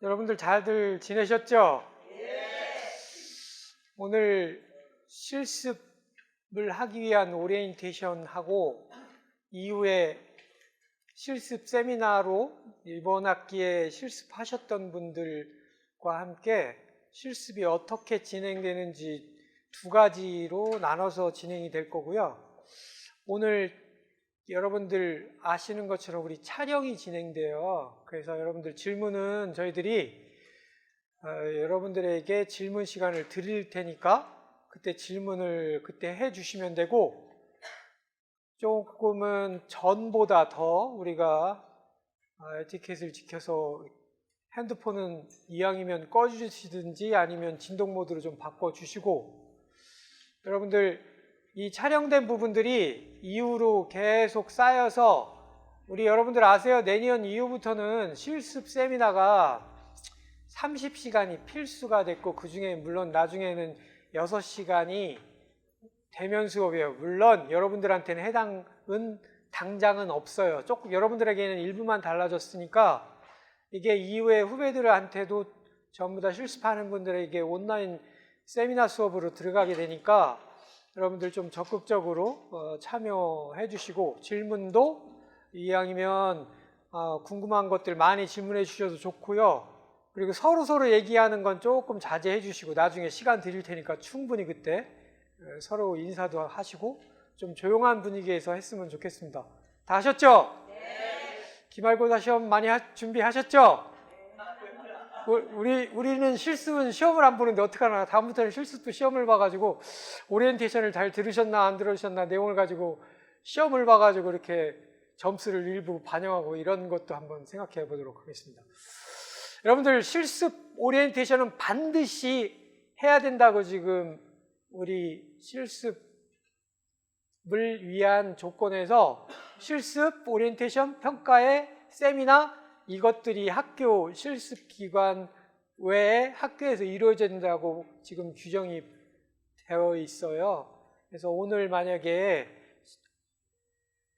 여러분들 잘들 지내셨죠? 오늘 실습을 하기 위한 오리엔테이션 하고 이후에 실습 세미나로 이번 학기에 실습하셨던 분들과 함께 실습이 어떻게 진행되는지 두 가지로 나눠서 진행이 될 거고요. 오늘 여러분들 아시는 것처럼 우리 촬영이 진행돼요. 그래서 여러분들 질문은 저희들이 여러분들에게 질문 시간을 드릴 테니까 그때 질문을 그때 해주시면 되고, 조금은 전보다 더 우리가 에티켓을 지켜서 핸드폰은 이왕이면 꺼주시든지 아니면 진동 모드로 좀 바꿔주시고, 여러분들 이 촬영된 부분들이 이후로 계속 쌓여서 우리 여러분들 아세요? 내년 이후부터는 실습 세미나가 30시간이 필수가 됐고, 그 중에 물론 나중에는 6시간이 대면 수업이에요. 물론 여러분들한테는 해당은 당장은 없어요. 조금 여러분들에게는 일부만 달라졌으니까 이게 이후에 후배들한테도 전부 다 실습하는 분들에게 온라인 세미나 수업으로 들어가게 되니까 여러분들 좀 적극적으로 참여해 주시고, 질문도 이왕이면 궁금한 것들 많이 질문해 주셔도 좋고요. 그리고 서로 얘기하는 건 조금 자제해 주시고, 나중에 시간 드릴 테니까 충분히 그때 서로 인사도 하시고 좀 조용한 분위기에서 했으면 좋겠습니다. 다 하셨죠? 네. 기말고사 시험 많이 준비하셨죠? 우리는 실습은 시험을 안 보는데 어떡하나. 다음부터는 실습도 시험을 봐가지고 오리엔테이션을 잘 들으셨나 안 들으셨나 내용을 가지고 시험을 봐가지고 이렇게 점수를 일부 반영하고 이런 것도 한번 생각해 보도록 하겠습니다. 여러분들 실습 오리엔테이션은 반드시 해야 된다고 지금 우리 실습을 위한 조건에서 실습 오리엔테이션 평가의 세미나 이것들이 학교 실습기관 외에 학교에서 이루어진다고 지금 규정이 되어 있어요. 그래서 오늘 만약에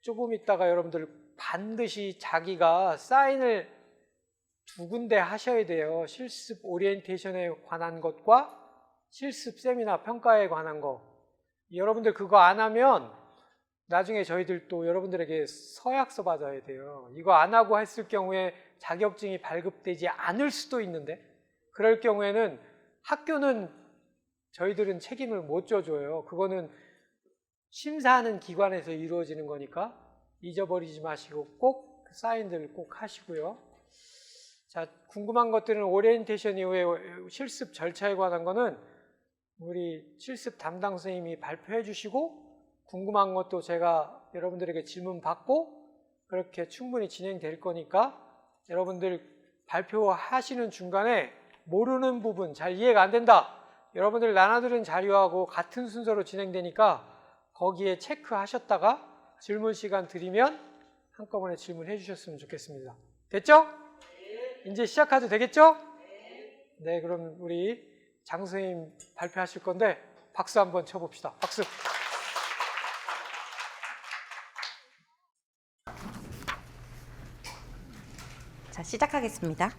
조금 있다가 여러분들 반드시 자기가 사인을 2군데 하셔야 돼요. 실습 오리엔테이션에 관한 것과 실습 세미나 평가에 관한 거. 여러분들 그거 안 하면 나중에 저희들 또 여러분들에게 서약서 받아야 돼요. 이거 안 하고 했을 경우에 자격증이 발급되지 않을 수도 있는데, 그럴 경우에는 학교는 저희들은 책임을 못 져줘요. 그거는 심사하는 기관에서 이루어지는 거니까 잊어버리지 마시고 꼭 사인들 꼭 하시고요. 자, 궁금한 것들은 오리엔테이션 이후에 실습 절차에 관한 거는 우리 실습 담당 선생님이 발표해 주시고, 궁금한 것도 제가 여러분들에게 질문 받고 그렇게 충분히 진행될 거니까 여러분들 발표하시는 중간에 모르는 부분, 잘 이해가 안 된다, 여러분들 나눠들은 자료하고 같은 순서로 진행되니까 거기에 체크하셨다가 질문 시간 드리면 한꺼번에 질문해 주셨으면 좋겠습니다. 됐죠? 이제 시작해도 되겠죠? 네, 그럼 우리 장 선생님 발표하실 건데 박수 한번 쳐봅시다. 박수. 자, 시작하겠습니다.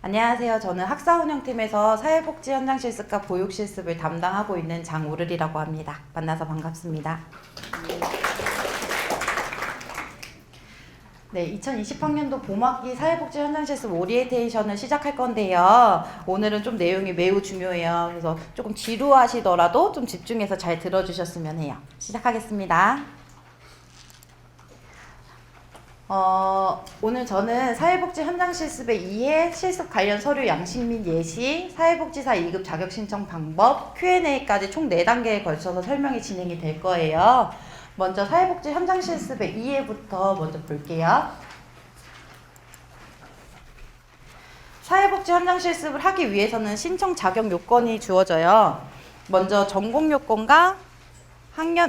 안녕하세요. 저는 학사운영팀에서 사회복지 현장 실습과 보육 실습을 담당하고 있는 장우르리라고 합니다. 만나서 반갑습니다. 네, 2020학년도 봄학기 사회복지 현장 실습 오리엔테이션을 시작할 건데요. 오늘은 좀 내용이 매우 중요해요. 그래서 조금 지루하시더라도 좀 집중해서 잘 들어주셨으면 해요. 시작하겠습니다. 오늘 저는 사회복지 현장 실습의 이해, 실습 관련 서류 양식 및 예시, 사회복지사 2급 자격 신청 방법, Q&A까지 총 4단계에 걸쳐서 설명이 진행이 될 거예요. 먼저 사회복지 현장 실습의 이해부터 먼저 볼게요. 사회복지 현장 실습을 하기 위해서는 신청 자격 요건이 주어져요. 먼저 전공 요건과 학년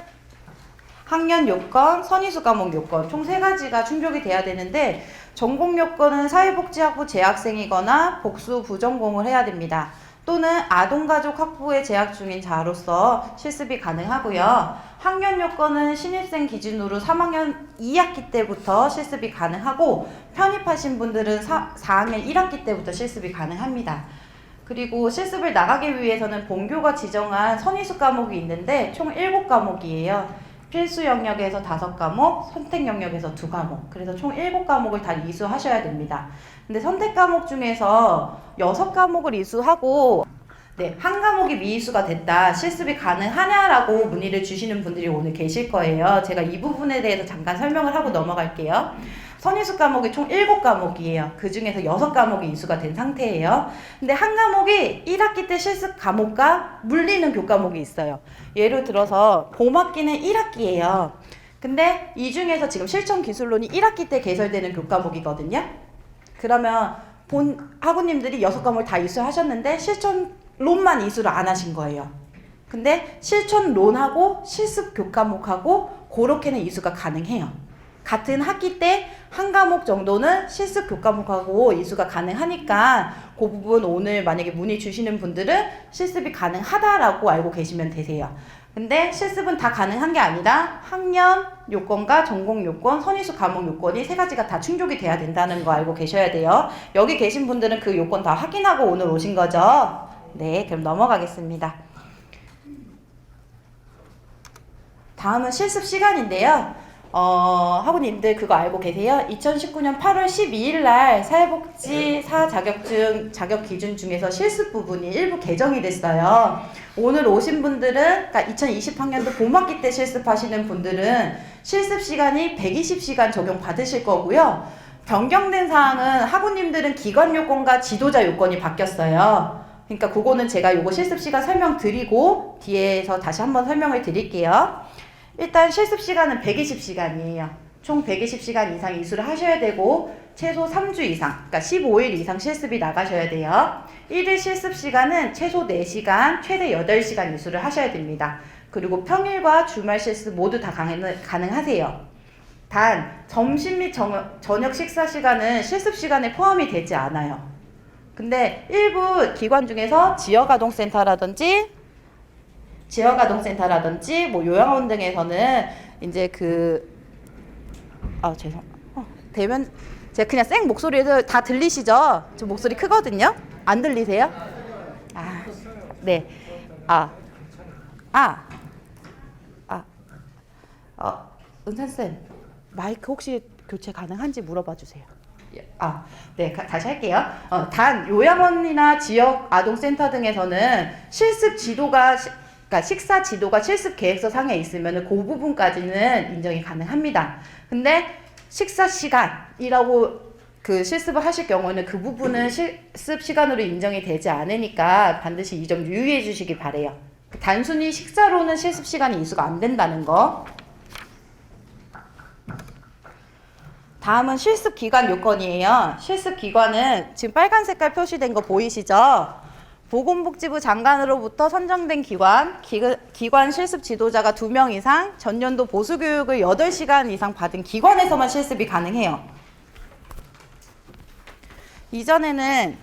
요건, 선의수 과목 요건 총 3가지가 충족이 돼야 되는데, 전공 요건은 사회복지학부 재학생이거나 복수 부전공을 해야 됩니다. 또는 아동가족 확보에 재학 중인 자로서 실습이 가능하고요. 학년 요건은 신입생 기준으로 3학년 2학기 때부터 실습이 가능하고 편입하신 분들은 4학년 1학기 때부터 실습이 가능합니다. 그리고 실습을 나가기 위해서는 본교가 지정한 선의수 과목이 있는데 총 7과목이에요. 필수 영역에서 5과목, 선택 영역에서 2과목. 그래서 총 7과목을 다 이수하셔야 됩니다. 근데 선택 과목 중에서 6과목을 이수하고 한 과목이 미이수가 됐다, 실습이 가능하냐라고 문의를 주시는 분들이 오늘 계실 거예요. 제가 이 부분에 대해서 잠깐 설명을 하고 넘어갈게요. 선의수 과목이 총 7과목이에요. 그 중에서 6과목이 이수가 된 상태예요. 근데 한 과목이 1학기 때 실습 과목과 물리는 교과목이 있어요. 예를 들어서 봄학기는 1학기예요. 근데 이 중에서 지금 실천기술론이 1학기 때 개설되는 교과목이거든요. 그러면 본 학우님들이 6과목을 다 이수하셨는데 실천론만 이수를 안 하신 거예요. 근데 실천론하고 실습 교과목하고 그렇게는 이수가 가능해요. 같은 학기 때 한 과목 정도는 실습 교과목하고 이수가 가능하니까 그 부분 오늘 만약에 문의 주시는 분들은 실습이 가능하다라고 알고 계시면 되세요. 근데 실습은 다 가능한 게 아니라 학년 요건과 전공 요건, 선의수 과목 요건이 3가지가 다 충족이 돼야 된다는 거 알고 계셔야 돼요. 여기 계신 분들은 그 요건 다 확인하고 오늘 오신 거죠? 네, 그럼 넘어가겠습니다. 다음은 실습 시간인데요. 학우님들 그거 알고 계세요? 2019년 8월 12일 날 사회복지사 자격증 자격 기준 중에서 실습 부분이 일부 개정이 됐어요. 오늘 오신 분들은, 그러니까 2020학년도 봄학기 때 실습하시는 분들은 실습 시간이 120시간 적용 받으실 거고요. 변경된 사항은 학우님들은 기관 요건과 지도자 요건이 바뀌었어요. 그러니까 그거는 제가 요거 실습 시간 설명드리고 뒤에서 다시 한번 설명을 드릴게요. 일단 실습 시간은 120시간이에요. 총 120시간 이상 이수를 하셔야 되고 최소 3주 이상, 그러니까 15일 이상 실습이 나가셔야 돼요. 1일 실습 시간은 최소 4시간, 최대 8시간 이수를 하셔야 됩니다. 그리고 평일과 주말 실습 모두 다 가능하세요. 단 점심 및 저녁 식사 시간은 실습 시간에 포함이 되지 않아요. 근데 일부 기관 중에서 지역아동센터라든지 뭐 요양원 등에서는 이제 대면 제가 그냥 생 목소리에서 다 들리시죠? 저 목소리 크거든요. 안 들리세요? 네. 은산쌤 마이크 혹시 교체 가능한지 물어봐 주세요. 네, 다시 할게요. 단 요양원이나 지역 아동센터 등에서는 실습 지도가 그러니까 식사 지도가 실습 계획서 상에 있으면 그 부분까지는 인정이 가능합니다. 근데 식사 시간이라고 실습을 하실 경우는 그 부분은 실습 시간으로 인정이 되지 않으니까 반드시 이 점 유의해 주시기 바래요. 단순히 식사로는 실습 시간이 이수가 안 된다는 거. 다음은 실습 기관 요건이에요. 실습 기관은 지금 빨간 색깔 표시된 거 보이시죠? 보건복지부 장관으로부터 선정된 기관 실습 지도자가 2명 이상, 전년도 보수교육을 8시간 이상 받은 기관에서만 실습이 가능해요. 이전에는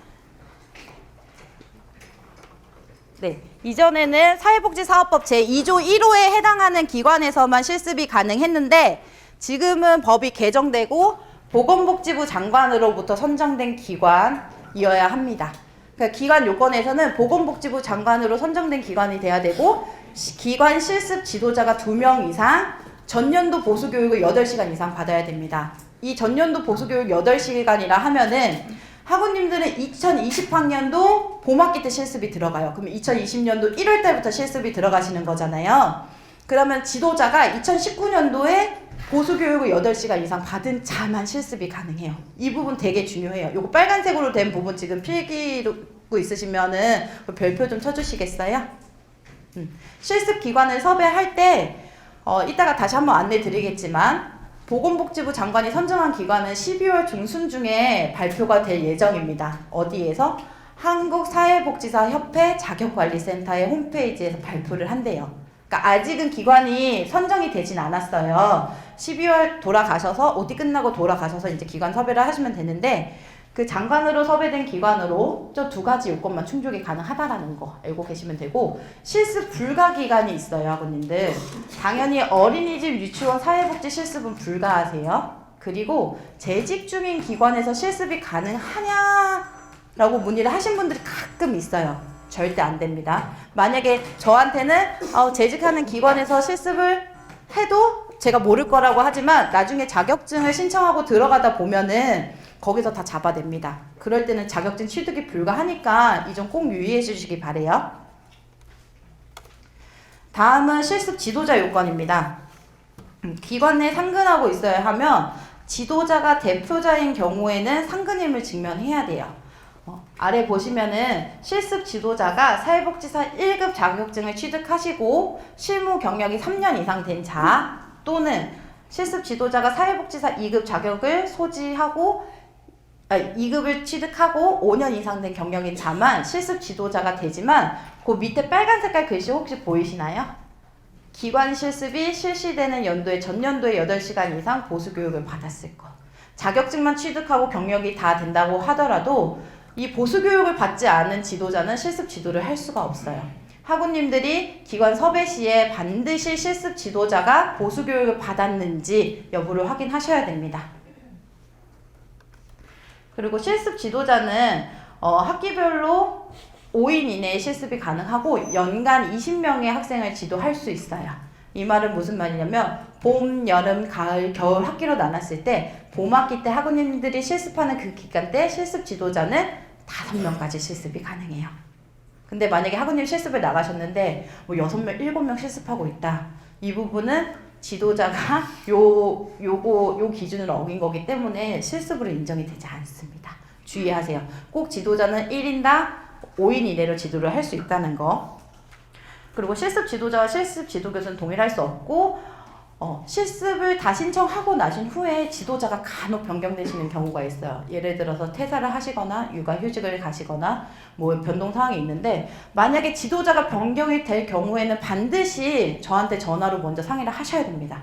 사회복지사업법 제2조 1호에 해당하는 기관에서만 실습이 가능했는데 지금은 법이 개정되고 보건복지부 장관으로부터 선정된 기관이어야 합니다. 그러니까 기관 요건에서는 보건복지부 장관으로 선정된 기관이 돼야 되고 기관 실습 지도자가 2명 이상, 전년도 보수교육을 8시간 이상 받아야 됩니다. 이 전년도 보수교육 8시간이라 하면은 학우님들은 2020학년도 봄학기 때 실습이 들어가요. 그러면 2020년도 1월 달부터 실습이 들어가시는 거잖아요. 그러면 지도자가 2019년도에 보수교육을 8시간 이상 받은 자만 실습이 가능해요. 이 부분 되게 중요해요. 요거 빨간색으로 된 부분 지금 필기고 있으시면은 별표 좀 쳐주시겠어요? 실습 기관을 섭외할 때 이따가 다시 한번 안내 드리겠지만 보건복지부 장관이 선정한 기관은 12월 중순 중에 발표가 될 예정입니다. 어디에서? 한국사회복지사협회 자격관리센터의 홈페이지에서 발표를 한대요. 그러니까 아직은 기관이 선정이 되진 않았어요. 12월 돌아가셔서 OT 끝나고 돌아가셔서 이제 기관 섭외를 하시면 되는데 그 장관으로 섭외된 기관으로 저 두 가지 요건만 충족이 가능하다라는 거 알고 계시면 되고, 실습 불가 기간이 있어요, 학우님들. 당연히 어린이집, 유치원, 사회복지 실습은 불가하세요. 그리고 재직 중인 기관에서 실습이 가능하냐라고 문의를 하신 분들이 가끔 있어요. 절대 안 됩니다. 만약에 저한테는 재직하는 기관에서 실습을 해도 제가 모를 거라고 하지만 나중에 자격증을 신청하고 들어가다 보면은 거기서 다 잡아냅니다. 그럴 때는 자격증 취득이 불가하니까 이 점 꼭 유의해 주시기 바래요. 다음은 실습 지도자 요건입니다. 기관 내 상근하고 있어야 하면 지도자가 대표자인 경우에는 상근임을 증명해야 돼요. 아래 보시면은 실습 지도자가 사회복지사 1급 자격증을 취득하시고 실무 경력이 3년 이상 된 자, 또는 실습 지도자가 사회복지사 2급 자격을 소지하고 2급을 취득하고 5년 이상 된 경력인 자만 실습 지도자가 되지만, 그 밑에 빨간 색깔 글씨 혹시 보이시나요? 기관 실습이 실시되는 연도에 전년도에 8시간 이상 보수교육을 받았을 것. 자격증만 취득하고 경력이 다 된다고 하더라도 이 보수교육을 받지 않은 지도자는 실습 지도를 할 수가 없어요. 학우님들이 기관 섭외 시에 반드시 실습 지도자가 보수교육을 받았는지 여부를 확인하셔야 됩니다. 그리고 실습 지도자는 학기별로 5인 이내의 실습이 가능하고 연간 20명의 학생을 지도할 수 있어요. 이 말은 무슨 말이냐면 봄, 여름, 가을, 겨울 학기로 나눴을 때 봄학기 때 학우님들이 실습하는 그 기간 때 실습 지도자는 5명까지 실습이 가능해요. 근데 만약에 학우님 실습을 나가셨는데 뭐 6명, 7명 실습하고 있다. 이 부분은 지도자가 요 기준을 어긴 거기 때문에 실습으로 인정이 되지 않습니다. 주의하세요. 꼭 지도자는 1인당 5인 이내로 지도를 할 수 있다는 거. 그리고 실습 지도자와 실습 지도교수는 동일할 수 없고, 실습을 다 신청하고 나신 후에 지도자가 간혹 변경되시는 경우가 있어요. 예를 들어서 퇴사를 하시거나 육아휴직을 가시거나 뭐 변동사항이 있는데, 만약에 지도자가 변경이 될 경우에는 반드시 저한테 전화로 먼저 상의를 하셔야 됩니다.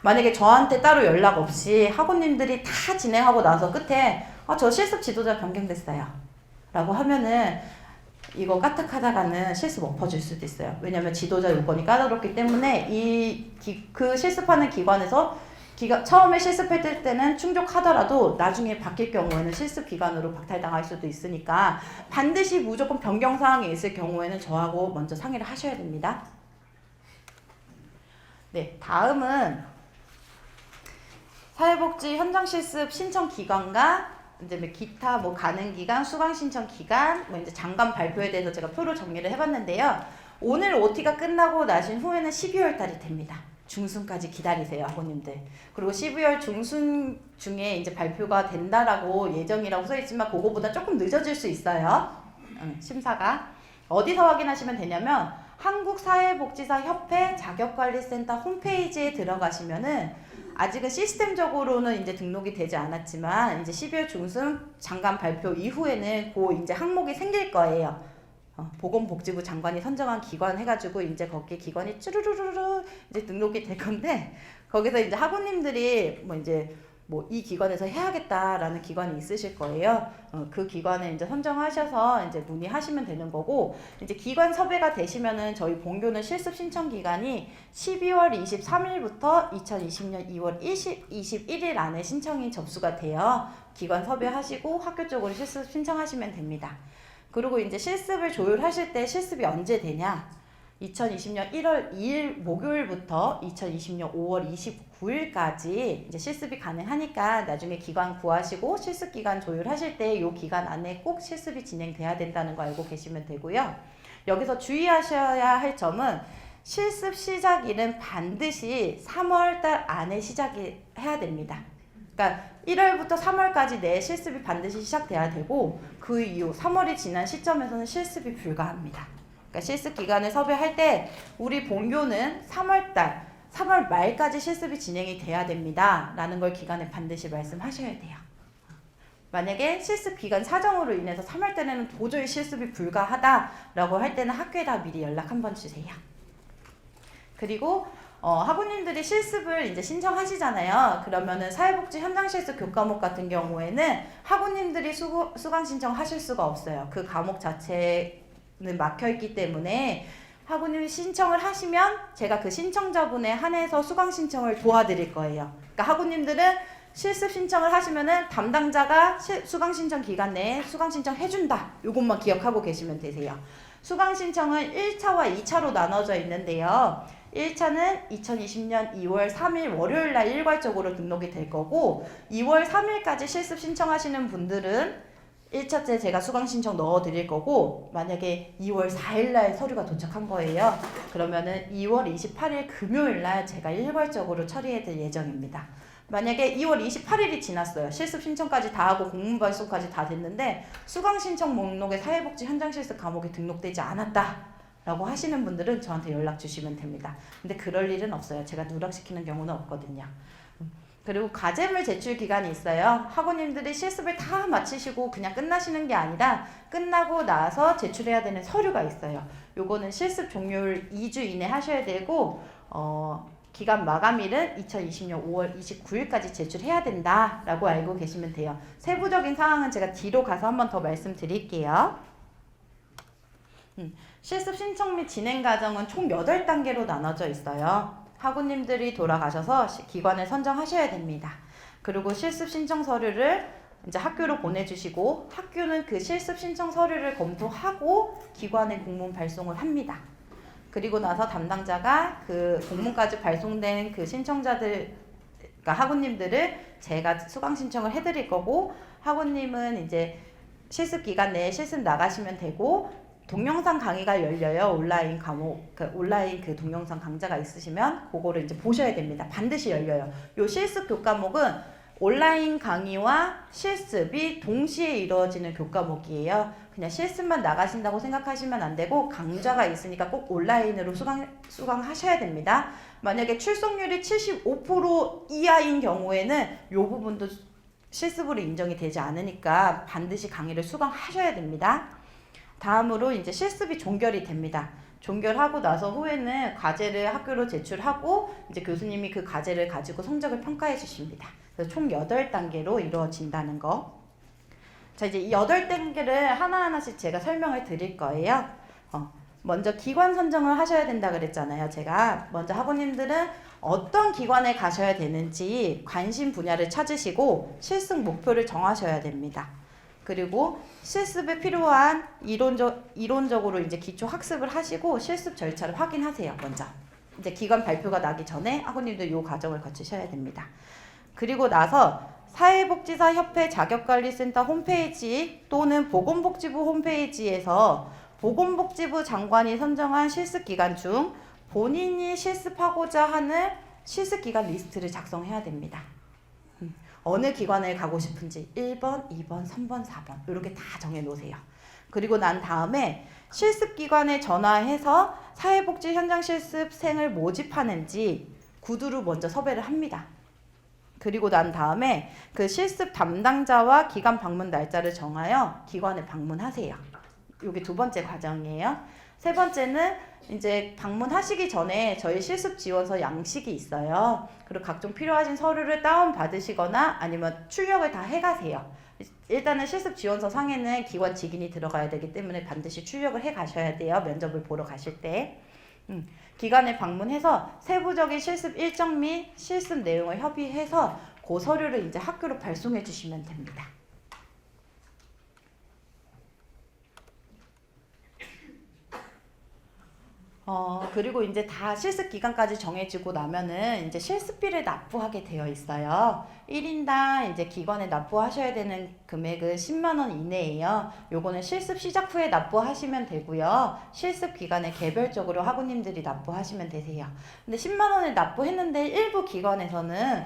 만약에 저한테 따로 연락 없이 학우님들이 다 진행하고 나서 끝에 저 실습 지도자 변경됐어요 라고 하면은 이거 까딱하다가는 실습 엎어질 수도 있어요. 왜냐하면 지도자 요건이 까다롭기 때문에 그 실습하는 기관에서 처음에 실습했을 때는 충족하더라도 나중에 바뀔 경우에는 실습 기간으로 박탈당할 수도 있으니까 반드시 무조건 변경 사항이 있을 경우에는 저하고 먼저 상의를 하셔야 됩니다. 네, 다음은 사회복지 현장 실습 신청 기간과 이제 기타 가능 기간, 수강 신청 기간, 이제 장관 발표에 대해서 제가 표로 정리를 해봤는데요. 오늘 OT가 끝나고 나신 후에는 12월 달이 됩니다. 중순까지 기다리세요, 학우님들. 그리고 12월 중순 중에 이제 발표가 된다라고 예정이라고 써있지만 그거보다 조금 늦어질 수 있어요. 심사가. 어디서 확인하시면 되냐면 한국사회복지사협회 자격관리센터 홈페이지에 들어가시면은 아직은 시스템적으로는 이제 등록이 되지 않았지만 이제 12월 중순 장관 발표 이후에는 이제 항목이 생길 거예요. 보건복지부 장관이 선정한 기관 해가지고 이제 거기에 기관이 쭈루루루루 이제 등록이 될 건데, 거기서 이제 학우님들이 이 기관에서 해야겠다라는 기관이 있으실 거예요. 그 기관에 이제 선정하셔서 이제 문의하시면 되는 거고, 이제 기관 섭외가 되시면은 저희 본교는 실습 신청 기간이 12월 23일부터 2020년 2월 21일 안에 신청이 접수가 돼요. 기관 섭외하시고 학교 쪽으로 실습 신청하시면 됩니다. 그리고 이제 실습을 조율하실 때 실습이 언제 되냐? 2020년 1월 2일 목요일부터 2020년 5월 29일까지 이제 실습이 가능하니까 나중에 기관 구하시고 실습 기간 조율하실 때 이 기간 안에 꼭 실습이 진행돼야 된다는 거 알고 계시면 되고요. 여기서 주의하셔야 할 점은 실습 시작일은 반드시 3월달 안에 시작이 해야 됩니다. 그러니까 1월부터 3월까지 내 실습이 반드시 시작돼야 되고, 그 이후 3월이 지난 시점에서는 실습이 불가합니다. 그러니까 실습 기간을 섭외할 때 우리 본교는 3월 말까지 실습이 진행이 돼야 됩니다 라는 걸 기간에 반드시 말씀하셔야 돼요. 만약에 실습 기간 사정으로 인해서 3월 때는 도저히 실습이 불가하다 라고 할 때는 학교에다 미리 연락 한번 주세요. 그리고 학우님들이 실습을 이제 신청하시잖아요. 그러면은 사회복지 현장 실습 교과목 같은 경우에는 학우님들이 수강 신청하실 수가 없어요. 그 과목 자체는 막혀 있기 때문에 학우님이 신청을 하시면 제가 그 신청자분에 한해서 수강 신청을 도와드릴 거예요. 그러니까 학우님들은 실습 신청을 하시면은 담당자가 수강 신청 기간 내에 수강 신청 해준다. 이것만 기억하고 계시면 되세요. 수강 신청은 1차와 2차로 나눠져 있는데요. 1차는 2020년 2월 3일 월요일 날 일괄적으로 등록이 될 거고 2월 3일까지 실습 신청하시는 분들은 1차째 제가 수강 신청 넣어 드릴 거고 만약에 2월 4일 날 서류가 도착한 거예요. 그러면은 2월 28일 금요일 날 제가 일괄적으로 처리해 드릴 예정입니다. 만약에 2월 28일이 지났어요. 실습 신청까지 다 하고 공문 발송까지 다 됐는데 수강 신청 목록에 사회복지 현장 실습 과목이 등록되지 않았다 라고 하시는 분들은 저한테 연락 주시면 됩니다. 근데 그럴 일은 없어요. 제가 누락시키는 경우는 없거든요. 그리고 과제물 제출 기간이 있어요. 학우님들이 실습을 다 마치시고 그냥 끝나시는 게 아니라 끝나고 나서 제출해야 되는 서류가 있어요. 요거는 실습 종료일 2주 이내 하셔야 되고 기간 마감일은 2020년 5월 29일까지 제출해야 된다라고 알고 계시면 돼요. 세부적인 사항은 제가 뒤로 가서 한 번 더 말씀드릴게요. 실습 신청 및 진행 과정은 총 8단계로 나눠져 있어요. 학우님들이 돌아가셔서 기관을 선정하셔야 됩니다. 그리고 실습 신청 서류를 이제 학교로 보내주시고 학교는 그 실습 신청 서류를 검토하고 기관에 공문 발송을 합니다. 그리고 나서 담당자가 그 공문까지 발송된 그 신청자들, 그러니까 학우님들을 제가 수강 신청을 해드릴 거고 학우님은 이제 실습 기간 내에 실습 나가시면 되고 동영상 강의가 열려요. 온라인 과목, 온라인 그 동영상 강좌가 있으시면 그거를 이제 보셔야 됩니다. 반드시 열려요. 요 실습 교과목은 온라인 강의와 실습이 동시에 이루어지는 교과목이에요. 그냥 실습만 나가신다고 생각하시면 안 되고 강좌가 있으니까 꼭 온라인으로 수강하셔야 됩니다. 만약에 출석률이 75% 이하인 경우에는 요 부분도 실습으로 인정이 되지 않으니까 반드시 강의를 수강하셔야 됩니다. 다음으로 이제 실습이 종결이 됩니다. 종결하고 나서 후에는 과제를 학교로 제출하고 이제 교수님이 그 과제를 가지고 성적을 평가해 주십니다. 그래서 총 8단계로 이루어진다는 거. 자, 이제 이 8단계를 하나하나씩 제가 설명을 드릴 거예요. 먼저 기관 선정을 하셔야 된다 그랬잖아요. 제가 먼저 학우님들은 어떤 기관에 가셔야 되는지 관심 분야를 찾으시고 실습 목표를 정하셔야 됩니다. 그리고 실습에 필요한 이론적으로 이제 기초 학습을 하시고 실습 절차를 확인하세요. 먼저 이제 기관 발표가 나기 전에 학우님들 이 과정을 거치셔야 됩니다. 그리고 나서 사회복지사 협회 자격관리센터 홈페이지 또는 보건복지부 홈페이지에서 보건복지부 장관이 선정한 실습 기간 중 본인이 실습하고자 하는 실습 기간 리스트를 작성해야 됩니다. 어느 기관에 가고 싶은지 1번, 2번, 3번, 4번 이렇게 다 정해 놓으세요. 그리고 난 다음에 실습기관에 전화해서 사회복지 현장 실습생을 모집하는지 구두로 먼저 섭외를 합니다. 그리고 난 다음에 그 실습 담당자와 기관 방문 날짜를 정하여 기관에 방문하세요. 이게 두 번째 과정이에요. 세 번째는 이제 방문하시기 전에 저희 실습 지원서 양식이 있어요. 그리고 각종 필요하신 서류를 다운 받으시거나 아니면 출력을 다 해가세요. 일단은 실습 지원서 상에는 기관 직인이 들어가야 되기 때문에 반드시 출력을 해 가셔야 돼요. 면접을 보러 가실 때. 기관에 방문해서 세부적인 실습 일정 및 실습 내용을 협의해서 그 서류를 이제 학교로 발송해 주시면 됩니다. 그리고 이제 다 실습 기간까지 정해지고 나면은 이제 실습비를 납부하게 되어 있어요. 1인당 이제 기관에 납부하셔야 되는 금액은 10만 원 이내예요. 요거는 실습 시작 후에 납부하시면 되고요. 실습 기간에 개별적으로 학우님들이 납부하시면 되세요. 근데 10만 원을 납부했는데 일부 기관에서는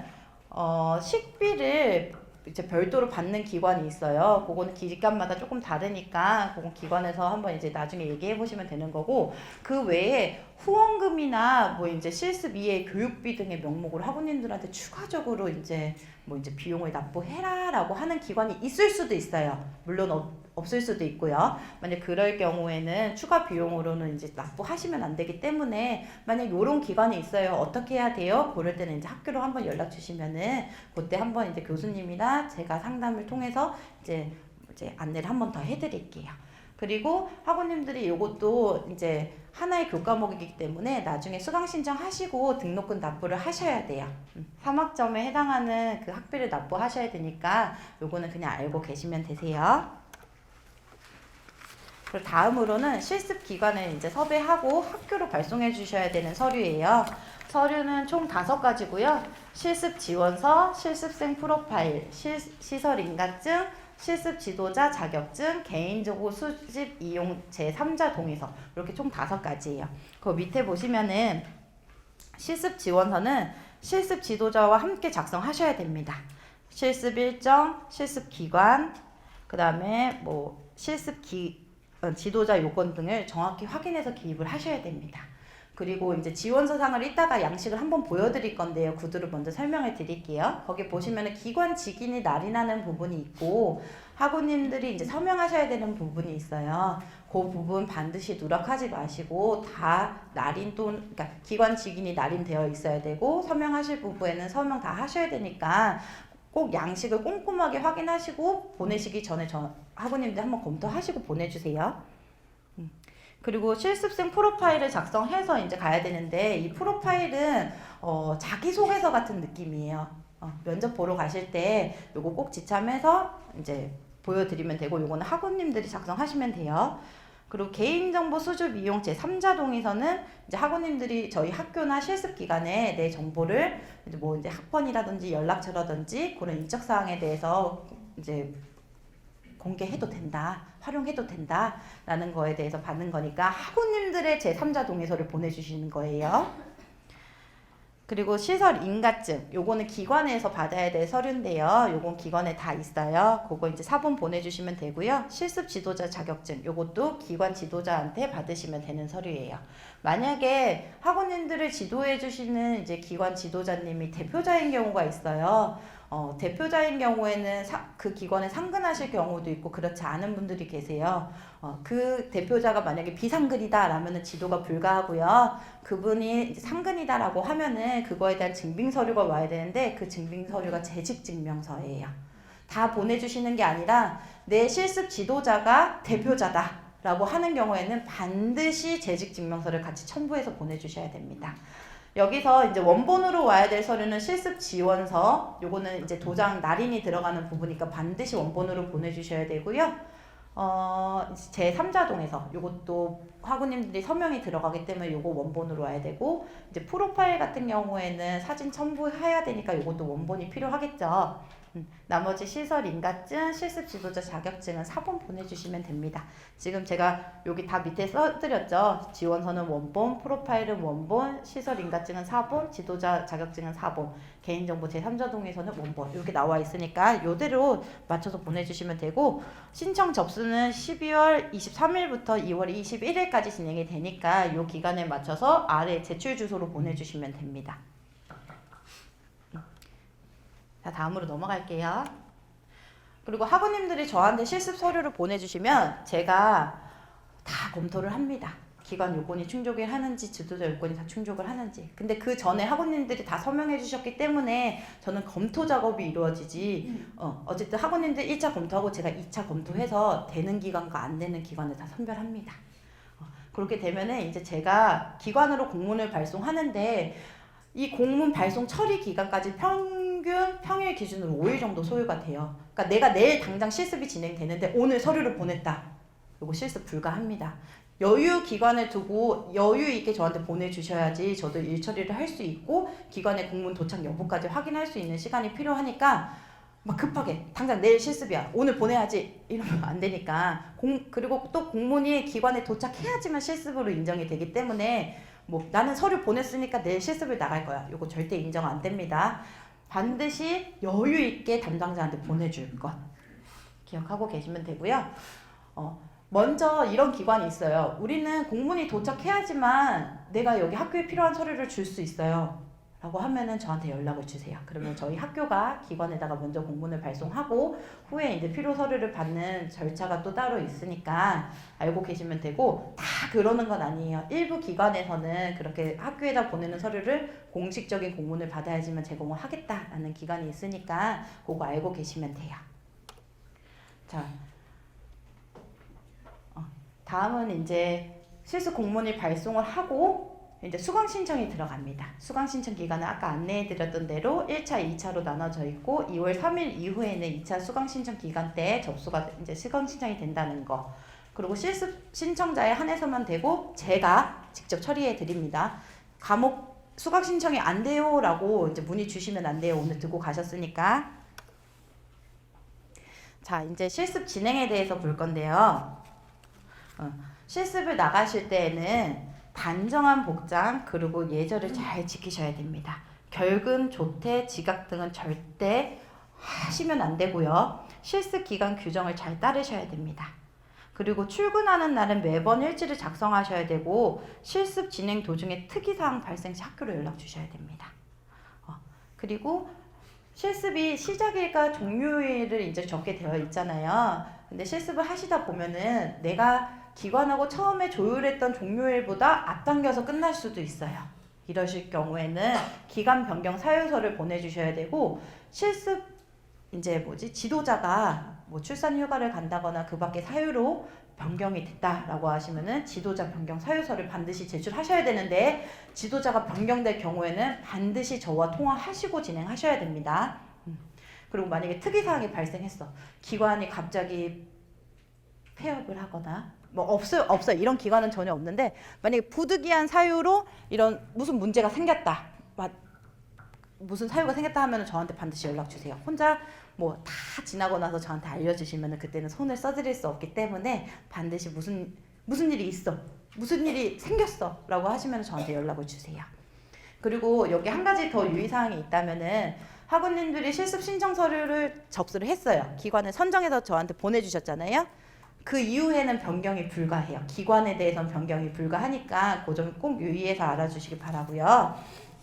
식비를 이제 별도로 받는 기관이 있어요. 그거는 기관마다 조금 다르니까 그건 기관에서 한번 이제 나중에 얘기해 보시면 되는 거고, 그 외에 후원금이나 뭐 이제 실습 이외 교육비 등의 명목으로 학우님들한테 추가적으로 이제 뭐 이제 비용을 납부해라라고 하는 기관이 있을 수도 있어요. 물론 없을 수도 있고요. 만약 그럴 경우에는 추가 비용으로는 이제 납부하시면 안 되기 때문에 만약 이런 기관이 있어요. 어떻게 해야 돼요? 그럴 때는 이제 학교로 한번 연락 주시면은 그때 한번 이제 교수님이나 제가 상담을 통해서 이제 안내를 한번 더 해드릴게요. 그리고 학우님들이 이것도 이제 하나의 교과목이기 때문에 나중에 수강 신청하시고 등록금 납부를 하셔야 돼요. 3학점에 해당하는 그 학비를 납부하셔야 되니까 요거는 그냥 알고 계시면 되세요. 그리고 다음으로는 실습 기관을 이제 섭외하고 학교로 발송해 주셔야 되는 서류예요. 서류는 총 5가지고요. 실습 지원서, 실습생 프로파일, 시설 인가증, 실습 지도자 자격증, 개인정보 수집 이용 제3자 동의서 이렇게 총 5가지예요. 그 밑에 보시면은 실습 지원서는 실습 지도자와 함께 작성하셔야 됩니다. 실습 일정, 실습 기관, 그 다음에 뭐 실습 지도자 요건 등을 정확히 확인해서 기입을 하셔야 됩니다. 그리고 이제 지원서상을 이따가 양식을 한번 보여드릴 건데요. 구두를 먼저 설명을 드릴게요. 거기 보시면은 기관 직인이 날인하는 부분이 있고 학우님들이 이제 서명하셔야 되는 부분이 있어요. 그 부분 반드시 누락하지 마시고 다 날인 그러니까 기관 직인이 날인되어 있어야 되고 서명하실 부분에는 서명 다 하셔야 되니까 꼭 양식을 꼼꼼하게 확인하시고 보내시기 전에 학우님들 한번 검토하시고 보내주세요. 그리고 실습생 프로파일을 작성해서 이제 가야 되는데 이 프로파일은 자기소개서 같은 느낌이에요. 면접 보러 가실 때 요거 꼭 지참해서 이제 보여드리면 되고 요거는 학우님들이 작성하시면 돼요. 그리고 개인정보 수집 이용 제3자 동의서는 이제 학우님들이 저희 학교나 실습 기간에 내 정보를 이제 뭐 이제 학번이라든지 연락처라든지 그런 인적 사항에 대해서 이제 공개해도 된다, 활용해도 된다 라는 거에 대해서 받는 거니까 학우님들의 제3자 동의서를 보내주시는 거예요. 그리고 시설 인가증, 요거는 기관에서 받아야 될 서류인데요. 요건 기관에 다 있어요. 그거 이제 사본 보내주시면 되고요. 실습 지도자 자격증, 요것도 기관 지도자한테 받으시면 되는 서류예요. 만약에 학우님들을 지도해 주시는 이제 기관 지도자님이 대표자인 경우가 있어요. 대표자인 경우에는 그 기관에 상근하실 경우도 있고 그렇지 않은 분들이 계세요. 그 대표자가 만약에 비상근이다 라면은 지도가 불가하고요. 그분이 이제 상근이다라고 하면은 그거에 대한 증빙서류가 와야 되는데 그 증빙서류가 재직증명서예요. 다 보내주시는 게 아니라 내 실습 지도자가 대표자다 라고 하는 경우에는 반드시 재직증명서를 같이 첨부해서 보내주셔야 됩니다. 여기서 이제 원본으로 와야 될 서류는 실습 지원서, 요거는 이제 도장 날인이 들어가는 부분이니까 반드시 원본으로 보내주셔야 되고요. 제3자 동의서, 요것도 학우님들이 서명이 들어가기 때문에 요거 원본으로 와야 되고, 이제 프로파일 같은 경우에는 사진 첨부해야 되니까 요것도 원본이 필요하겠죠. 나머지 시설 인가증, 실습 지도자 자격증은 사본 보내주시면 됩니다. 지금 제가 여기 다 밑에 써드렸죠. 지원서는 원본, 프로파일은 원본, 시설 인가증은 사본, 지도자 자격증은 사본, 개인정보 제3자 동의서는 원본 이렇게 나와 있으니까 이대로 맞춰서 보내주시면 되고 신청 접수는 12월 23일부터 2월 21일까지 진행이 되니까 이 기간에 맞춰서 아래 제출 주소로 보내주시면 됩니다. 자, 다음으로 넘어갈게요. 그리고 학우님들이 저한테 실습 서류를 보내주시면 제가 다 검토를 합니다. 기관 요건이 충족을 하는지 지도자 요건이 다 충족을 하는지. 근데 그 전에 학우님들이 다 서명해 주셨기 때문에 저는 검토 작업이 이루어지지 어쨌든 학우님들 1차 검토하고 제가 2차 검토해서 되는 기관과 안 되는 기관을 다 선별합니다. 그렇게 되면은 이제 제가 기관으로 공문을 발송하는데 이 공문 발송 처리 기간까지 평일 기준으로 5일 정도 소요가 돼요. 그러니까 내가 내일 당장 실습이 진행되는데 오늘 서류를 보냈다. 이거 실습 불가합니다. 여유 기간을 두고 여유 있게 저한테 보내주셔야지 저도 일 처리를 할 수 있고 기관의 공문 도착 여부까지 확인할 수 있는 시간이 필요하니까 막 급하게 당장 내일 실습이야 오늘 보내야지 이러면 안 되니까 그리고 또 공문이 기관에 도착해야지만 실습으로 인정이 되기 때문에 뭐 나는 서류 보냈으니까 내일 실습을 나갈 거야 이거 절대 인정 안 됩니다. 반드시 여유 있게 담당자한테 보내줄 것 기억하고 계시면 되고요. 먼저 이런 기관이 있어요. 우리는 공문이 도착해야지만 내가 여기 학교에 필요한 서류를 줄 수 있어요. 라고 하면은 저한테 연락을 주세요. 그러면 저희 학교가 기관에다가 먼저 공문을 발송하고 후에 이제 필요 서류를 받는 절차가 또 따로 있으니까 알고 계시면 되고, 다 그러는 건 아니에요. 일부 기관에서는 그렇게 학교에다 보내는 서류를 공식적인 공문을 받아야지만 제공을 하겠다라는 기관이 있으니까 그거 알고 계시면 돼요. 자, 다음은 이제 실습 공문을 발송을 하고 이제 수강 신청이 들어갑니다. 수강 신청 기간은 아까 안내해 드렸던 대로 1차, 2차로 나눠져 있고 2월 3일 이후에는 2차 수강 신청 기간 때 접수가 이제 수강 신청이 된다는 거. 그리고 실습 신청자에 한해서만 되고 제가 직접 처리해 드립니다. 과목 수강 신청이 안 돼요라고 이제 문의 주시면 안 돼요. 오늘 듣고 가셨으니까. 자, 이제 실습 진행에 대해서 볼 건데요. 실습을 나가실 때에는 단정한 복장 그리고 예절을 잘 지키셔야 됩니다. 결근, 조퇴, 지각 등은 절대 하시면 안 되고요. 실습 기간 규정을 잘 따르셔야 됩니다. 그리고 출근하는 날은 매번 일지를 작성하셔야 되고 실습 진행 도중에 특이사항 발생 시 학교로 연락 주셔야 됩니다. 그리고 실습이 시작일과 종료일을 이제 적게 되어 있잖아요. 근데 실습을 하시다 보면은 내가 기관하고 처음에 조율했던 종료일보다 앞당겨서 끝날 수도 있어요. 이러실 경우에는 기간 변경 사유서를 보내주셔야 되고, 실습 이제 지도자가 뭐 출산 휴가를 간다거나 그 밖에 사유로 변경이 됐다라고 하시면은 지도자 변경 사유서를 반드시 제출하셔야 되는데, 지도자가 변경될 경우에는 반드시 저와 통화하시고 진행하셔야 됩니다. 그리고 만약에 특이사항이 발생했어. 기관이 갑자기 폐업을 하거나 뭐 없어요. 이런 기관은 전혀 없는데, 만약에 부득이한 사유로 이런 무슨 문제가 생겼다. 무슨 사유가 생겼다 하면 저한테 반드시 연락 주세요. 혼자 뭐 다 지나고 나서 저한테 알려주시면 그때는 손을 써드릴 수 없기 때문에 반드시 무슨 일이 있어, 무슨 일이 생겼어 라고 하시면 저한테 연락을 주세요. 그리고 여기 한 가지 더 유의사항이 있다면은, 학우님들이 실습 신청 서류를 접수를 했어요. 기관을 선정해서 저한테 보내주셨잖아요. 그 이후에는 변경이 불가해요. 기관에 대해서는 변경이 불가하니까 그 점 꼭 유의해서 알아주시기 바라고요.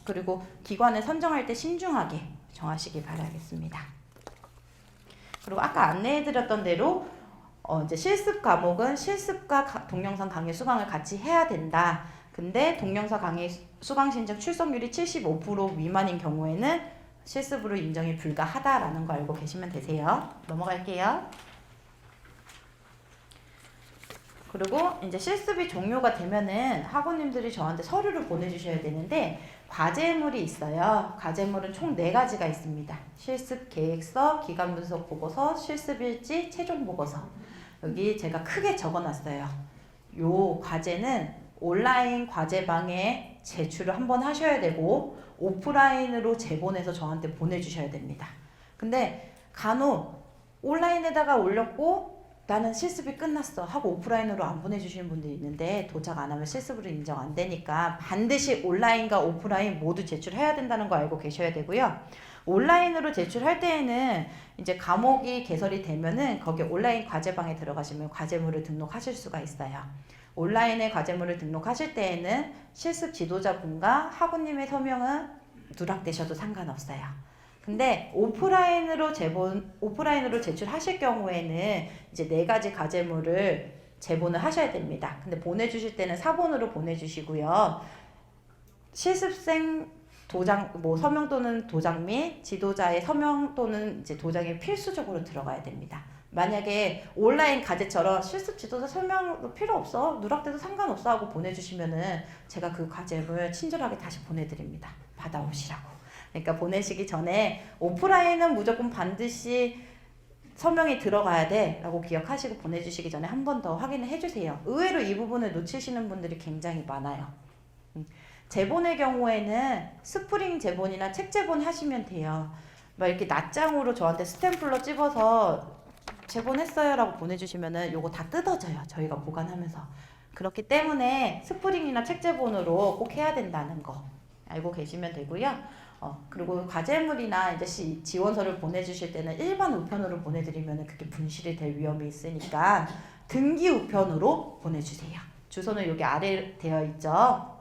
그리고 기관을 선정할 때 신중하게 정하시기 바라겠습니다. 그리고 아까 안내해드렸던 대로 이제 실습 과목은 실습과 동영상 강의 수강을 같이 해야 된다. 근데 동영상 강의 수강 신청 출석률이 75% 미만인 경우에는 실습으로 인정이 불가하다라는 거 알고 계시면 되세요. 넘어갈게요. 그리고 이제 실습이 종료가 되면은 학우님들이 저한테 서류를 보내주셔야 되는데, 과제물이 있어요. 과제물은 총 4가지가 있습니다. 실습 계획서, 기간 분석 보고서, 실습 일지, 최종 보고서. 여기 제가 크게 적어놨어요. 요 과제는 온라인 과제방에 제출을 한번 하셔야 되고 오프라인으로 제본해서 저한테 보내주셔야 됩니다. 근데 간혹 온라인에다가 올렸고 나는 실습이 끝났어 하고 오프라인으로 안 보내주시는 분들이 있는데, 도착 안 하면 실습으로 인정 안 되니까 반드시 온라인과 오프라인 모두 제출해야 된다는 거 알고 계셔야 되고요. 온라인으로 제출할 때에는 이제 과목이 개설이 되면은 거기 온라인 과제방에 들어가시면 과제물을 등록하실 수가 있어요. 온라인에 과제물을 등록하실 때에는 실습 지도자분과 학우님의 서명은 누락되셔도 상관없어요. 근데 오프라인으로 제출하실 경우에는 이제 4가지 과제물을 제본을 하셔야 됩니다. 근데 보내주실 때는 사본으로 보내주시고요. 실습생 도장, 서명 또는 도장 및 지도자의 서명 또는 이제 도장이 필수적으로 들어가야 됩니다. 만약에 온라인 과제처럼 실습 지도자 설명 필요 없어, 누락돼도 상관없어 하고 보내주시면은 제가 그 과제를 친절하게 다시 보내드립니다. 받아오시라고. 그러니까 보내시기 전에 오프라인은 무조건 반드시 서명이 들어가야 돼 라고 기억하시고 보내주시기 전에 한 번 더 확인을 해주세요. 의외로 이 부분을 놓치시는 분들이 굉장히 많아요. 제본의 경우에는 스프링 제본이나 책 제본 하시면 돼요. 막 이렇게 낱장으로 저한테 스탬플러 찝어서 제본했어요 라고 보내주시면은 요거 다 뜯어져요. 저희가 보관하면서. 그렇기 때문에 스프링이나 책 제본으로 꼭 해야 된다는 거 알고 계시면 되고요. 그리고 과제물이나 이제 지원서를 보내주실 때는 일반 우편으로 보내드리면 그게 분실이 될 위험이 있으니까 등기 우편으로 보내주세요. 주소는 여기 아래 되어 있죠.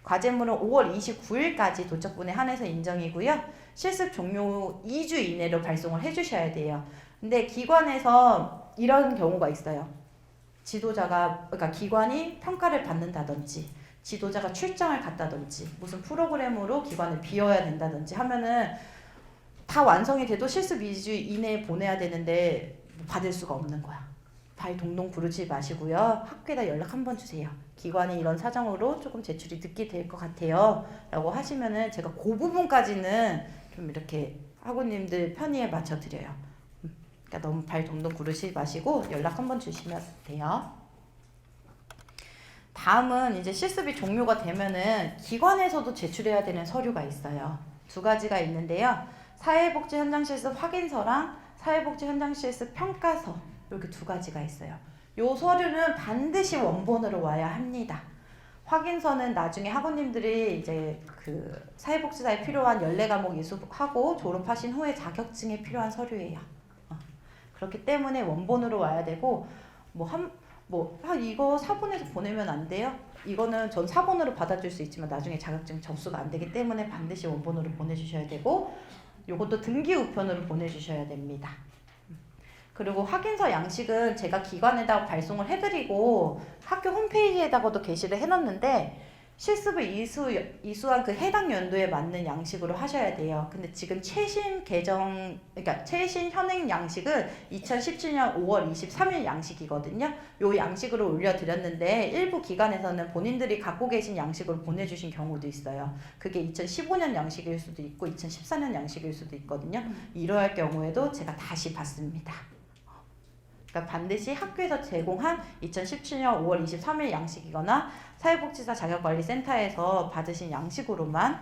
과제물은 5월 29일까지 도착분에 한해서 인정이고요. 실습 종료 2주 이내로 발송을 해주셔야 돼요. 근데 기관에서 이런 경우가 있어요. 그러니까 기관이 평가를 받는다든지 지도자가 출장을 갔다든지 무슨 프로그램으로 기관을 비워야 된다든지 하면은 다 완성이 돼도 실습 2주 이내에 보내야 되는데 받을 수가 없는 거야. 발 동동 구르지 마시고요. 학교에다 연락 한번 주세요. 기관이 이런 사정으로 조금 제출이 늦게 될 것 같아요 라고 하시면은 제가 그 부분까지는 좀 이렇게 학우님들 편의에 맞춰 드려요. 그러니까 너무 발 동동 구르지 마시고 연락 한번 주시면 돼요. 다음은 이제 실습이 종료가 되면은 기관에서도 제출해야 되는 서류가 있어요. 두 가지가 있는데요. 사회복지 현장 실습 확인서랑 사회복지 현장 실습 평가서, 이렇게 두 가지가 있어요. 요 서류는 반드시 원본으로 와야 합니다. 확인서는 나중에 학우님들이 이제 그 사회복지사에 필요한 14과목 이수하고 졸업하신 후에 자격증에 필요한 서류예요. 그렇기 때문에 원본으로 와야 되고, 이거 사본에서 보내면 안 돼요? 이거는 전 사본으로 받아줄 수 있지만 나중에 자격증 접수가 안 되기 때문에 반드시 원본으로 보내주셔야 되고, 요것도 등기 우편으로 보내주셔야 됩니다. 그리고 확인서 양식은 제가 기관에다가 발송을 해드리고 학교 홈페이지에다가도 게시를 해놨는데 실습을 이수한 그 해당 연도에 맞는 양식으로 하셔야 돼요. 근데 지금 그러니까 최신 현행 양식은 2017년 5월 23일 양식이거든요. 요 양식으로 올려드렸는데 일부 기관에서는 본인들이 갖고 계신 양식으로 보내주신 경우도 있어요. 그게 2015년 양식일 수도 있고 2014년 양식일 수도 있거든요. 이러할 경우에도 제가 다시 받습니다. 그러니까 반드시 학교에서 제공한 2017년 5월 23일 양식이거나 사회복지사 자격관리센터에서 받으신 양식으로만,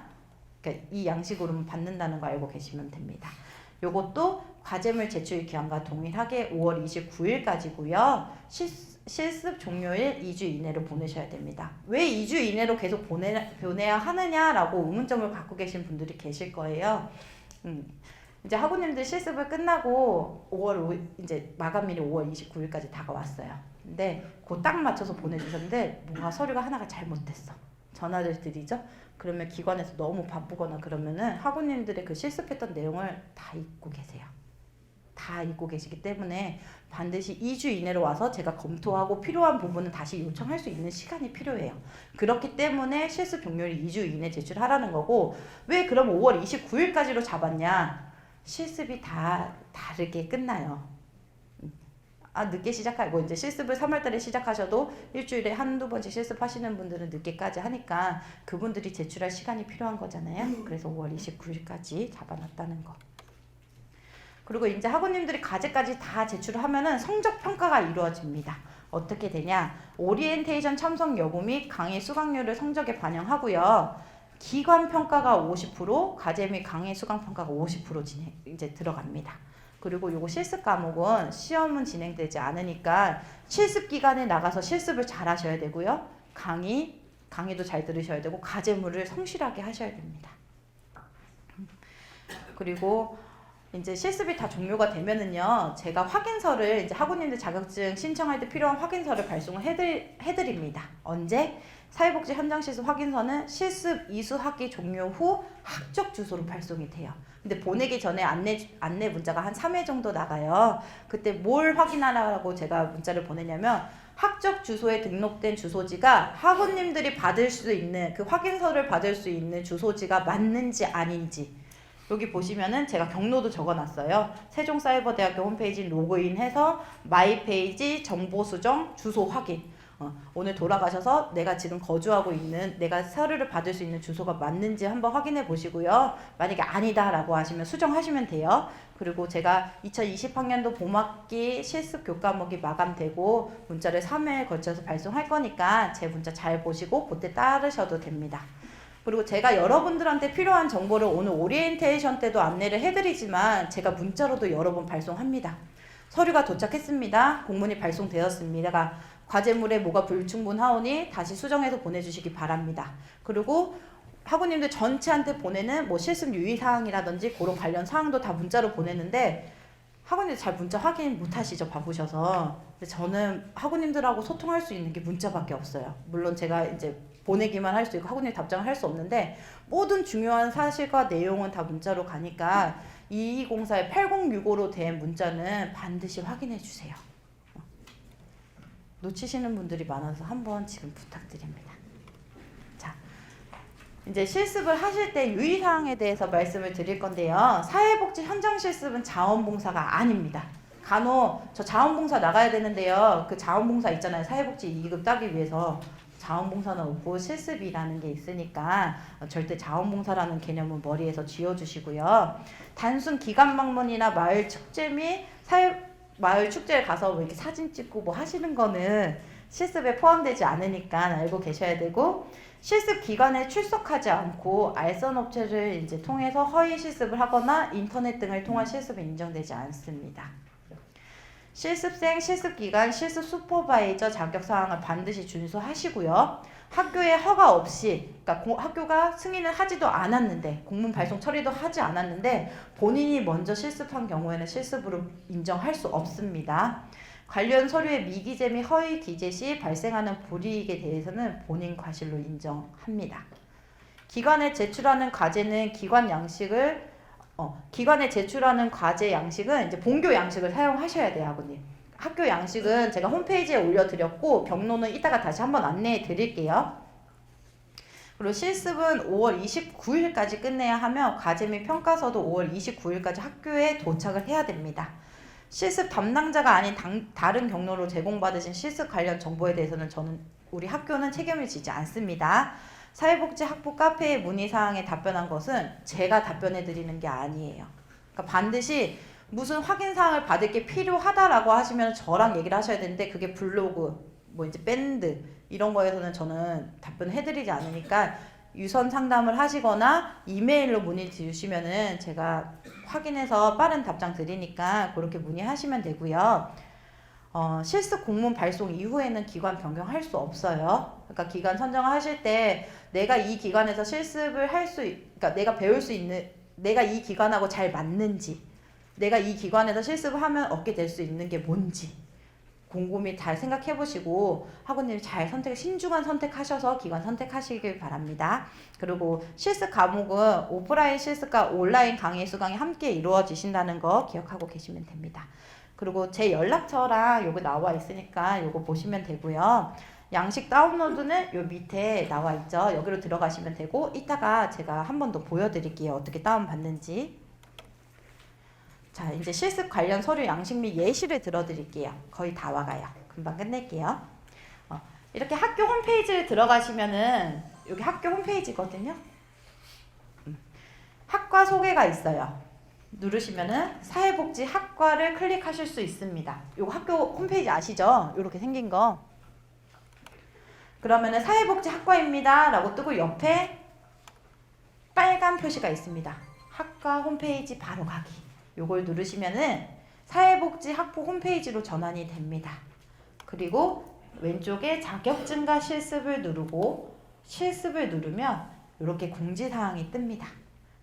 그러니까 이 양식으로만 받는다는 거 알고 계시면 됩니다. 요것도 과제물 제출 기한과 동일하게 5월 29일까지고요. 실습 종료일 2주 이내로 보내셔야 됩니다. 왜 2주 이내로 계속 보내야 하느냐라고 의문점을 갖고 계신 분들이 계실 거예요. 이제 학우님들 실습을 끝나고 5월 5일, 이제 마감일이 5월 29일까지 다가왔어요. 근데 그 딱 맞춰서 보내주셨는데 뭔가 서류가 하나가 잘못됐어. 전화를 드리죠. 그러면 기관에서 너무 바쁘거나 그러면은 학우님들의 그 실습했던 내용을 다 잊고 계세요. 다 잊고 계시기 때문에 반드시 2주 이내로 와서 제가 검토하고 필요한 부분은 다시 요청할 수 있는 시간이 필요해요. 그렇기 때문에 실습 종료일 2주 이내 제출하라는 거고, 왜 그럼 5월 29일까지로 잡았냐? 실습이 다 다르게 끝나요. 늦게 시작하고 이제 실습을 3월달에 시작하셔도 일주일에 한두 번씩 실습하시는 분들은 늦게까지 하니까 그분들이 제출할 시간이 필요한 거잖아요. 그래서 5월 29일까지 잡아놨다는 거. 그리고 이제 학우님들이 과제까지 다 제출을 하면은 성적 평가가 이루어집니다. 어떻게 되냐? 오리엔테이션 참석 여부 및 강의 수강률을 성적에 반영하고요. 기관 평가가 50%, 과제 및 강의 수강 평가가 50% 이제 들어갑니다. 그리고 요거 실습 과목은 시험은 진행되지 않으니까 실습 기간에 나가서 실습을 잘 하셔야 되고요. 강의도 잘 들으셔야 되고 과제물을 성실하게 하셔야 됩니다. 그리고 이제 실습이 다 종료가 되면은요, 제가 확인서를 이제 학우님들 자격증 신청할 때 필요한 확인서를 발송을 해드립니다. 언제? 사회복지 현장 실습 확인서는 실습 이수학기 종료 후 학적 주소로 발송이 돼요. 근데 보내기 전에 안내 문자가 한 3회 정도 나가요. 그때 뭘 확인하라고 제가 문자를 보내냐면 학적 주소에 등록된 주소지가 학우님들이 받을 수 있는 그 확인서를 받을 수 있는 주소지가 맞는지 아닌지. 여기 보시면은 제가 경로도 적어놨어요. 세종사이버대학교 홈페이지 로그인해서 마이 페이지 정보 수정 주소 확인. 오늘 돌아가셔서 내가 지금 거주하고 있는, 내가 서류를 받을 수 있는 주소가 맞는지 한번 확인해 보시고요. 만약에 아니다라고 하시면 수정하시면 돼요. 그리고 제가 2020학년도 봄학기 실습 교과목이 마감되고 문자를 3회에 걸쳐서 발송할 거니까 제 문자 잘 보시고 그때 따르셔도 됩니다. 그리고 제가 여러분들한테 필요한 정보를 오늘 오리엔테이션 때도 안내를 해드리지만 제가 문자로도 여러 번 발송합니다. 서류가 도착했습니다. 공문이 발송되었습니다. 과제물에 뭐가 불충분하오니 다시 수정해서 보내주시기 바랍니다. 그리고 학우님들 전체한테 보내는 뭐 실습 유의사항이라든지 그런 관련 사항도 다 문자로 보내는데 학우님들 잘 문자 확인 못 하시죠, 바쁘셔서. 근데 저는 학우님들하고 소통할 수 있는 게 문자밖에 없어요. 물론 제가 이제 보내기만 할 수 있고 학원님 답장을 할 수 없는데 모든 중요한 사실과 내용은 다 문자로 가니까 2204에 8065로 된 문자는 반드시 확인해 주세요. 놓치시는 분들이 많아서 한번 지금 부탁드립니다. 자, 이제 실습을 하실 때 유의사항에 대해서 말씀을 드릴 건데요. 사회복지 현장 실습은 자원봉사가 아닙니다. 간혹 저 자원봉사 나가야 되는데요. 그 자원봉사 있잖아요. 사회복지 2급 따기 위해서 자원봉사는 없고 실습이라는 게 있으니까 절대 자원봉사라는 개념은 머리에서 지워주시고요. 단순 기관 방문이나 마을 축제 및 마을 축제에 가서 뭐 이렇게 사진 찍고 뭐 하시는 거는 실습에 포함되지 않으니까 알고 계셔야 되고, 실습 기간에 출석하지 않고 알선 업체를 이제 통해서 허위 실습을 하거나 인터넷 등을 통한 실습은 인정되지 않습니다. 실습생, 실습기간, 실습 슈퍼바이저 자격사항을 반드시 준수하시고요. 학교에 허가 없이, 그러니까 학교가 승인을 하지도 않았는데, 공문 발송 처리도 하지 않았는데 본인이 먼저 실습한 경우에는 실습으로 인정할 수 없습니다. 관련 서류의 미기재 및 허위 기재 시 발생하는 불이익에 대해서는 본인 과실로 인정합니다. 기관에 제출하는 과제는 기관에 제출하는 과제 양식은 이제 본교 양식을 사용하셔야 돼요, 아버님. 학교 양식은 제가 홈페이지에 올려드렸고 경로는 이따가 다시 한번 안내해 드릴게요. 그리고 실습은 5월 29일까지 끝내야 하며 과제 및 평가서도 5월 29일까지 학교에 도착을 해야 됩니다. 실습 담당자가 아닌 다른 경로로 제공받으신 실습 관련 정보에 대해서는 우리 학교는 책임을 지지 않습니다. 사회복지 학부 카페의 문의사항에 답변한 것은 제가 답변해 드리는 게 아니에요. 그러니까 반드시 무슨 확인사항을 받을 게 필요하다라고 하시면 저랑 얘기를 하셔야 되는데, 그게 블로그, 뭐 이제 밴드 이런 거에서는 저는 답변해 드리지 않으니까 유선 상담을 하시거나 이메일로 문의 주시면은 제가 확인해서 빠른 답장 드리니까 그렇게 문의하시면 되고요. 실습 공문 발송 이후에는 기관 변경할 수 없어요. 그러니까 기관 선정하실 때 내가 이 기관에서 실습을 그러니까 내가 배울 수 있는, 내가 이 기관하고 잘 맞는지, 내가 이 기관에서 실습을 하면 얻게 될 수 있는 게 뭔지 곰곰이 잘 생각해 보시고 학원님 잘 신중한 선택하셔서 기관 선택하시길 바랍니다. 그리고 실습 과목은 오프라인 실습과 온라인 강의 수강이 함께 이루어지신다는 거 기억하고 계시면 됩니다. 그리고 제 연락처랑 요거 나와 있으니까 요거 보시면 되고요. 양식 다운로드는 요 밑에 나와 있죠. 여기로 들어가시면 되고, 이따가 제가 한 번 더 보여드릴게요. 어떻게 다운받는지. 자, 이제 실습 관련 서류 양식 및 예시를 들어드릴게요. 거의 다 와가요. 금방 끝낼게요. 이렇게 학교 홈페이지를 들어가시면은 여기 학교 홈페이지거든요. 학과 소개가 있어요. 누르시면은 사회복지 학과를 클릭하실 수 있습니다. 요거 학교 홈페이지 아시죠? 요렇게 생긴 거. 그러면은 사회복지 학과입니다 라고 뜨고 옆에 빨간 표시가 있습니다. 학과 홈페이지 바로 가기. 요걸 누르시면은 사회복지 학부 홈페이지로 전환이 됩니다. 그리고 왼쪽에 자격증과 실습을 누르고 실습을 누르면 이렇게 공지사항이 뜹니다.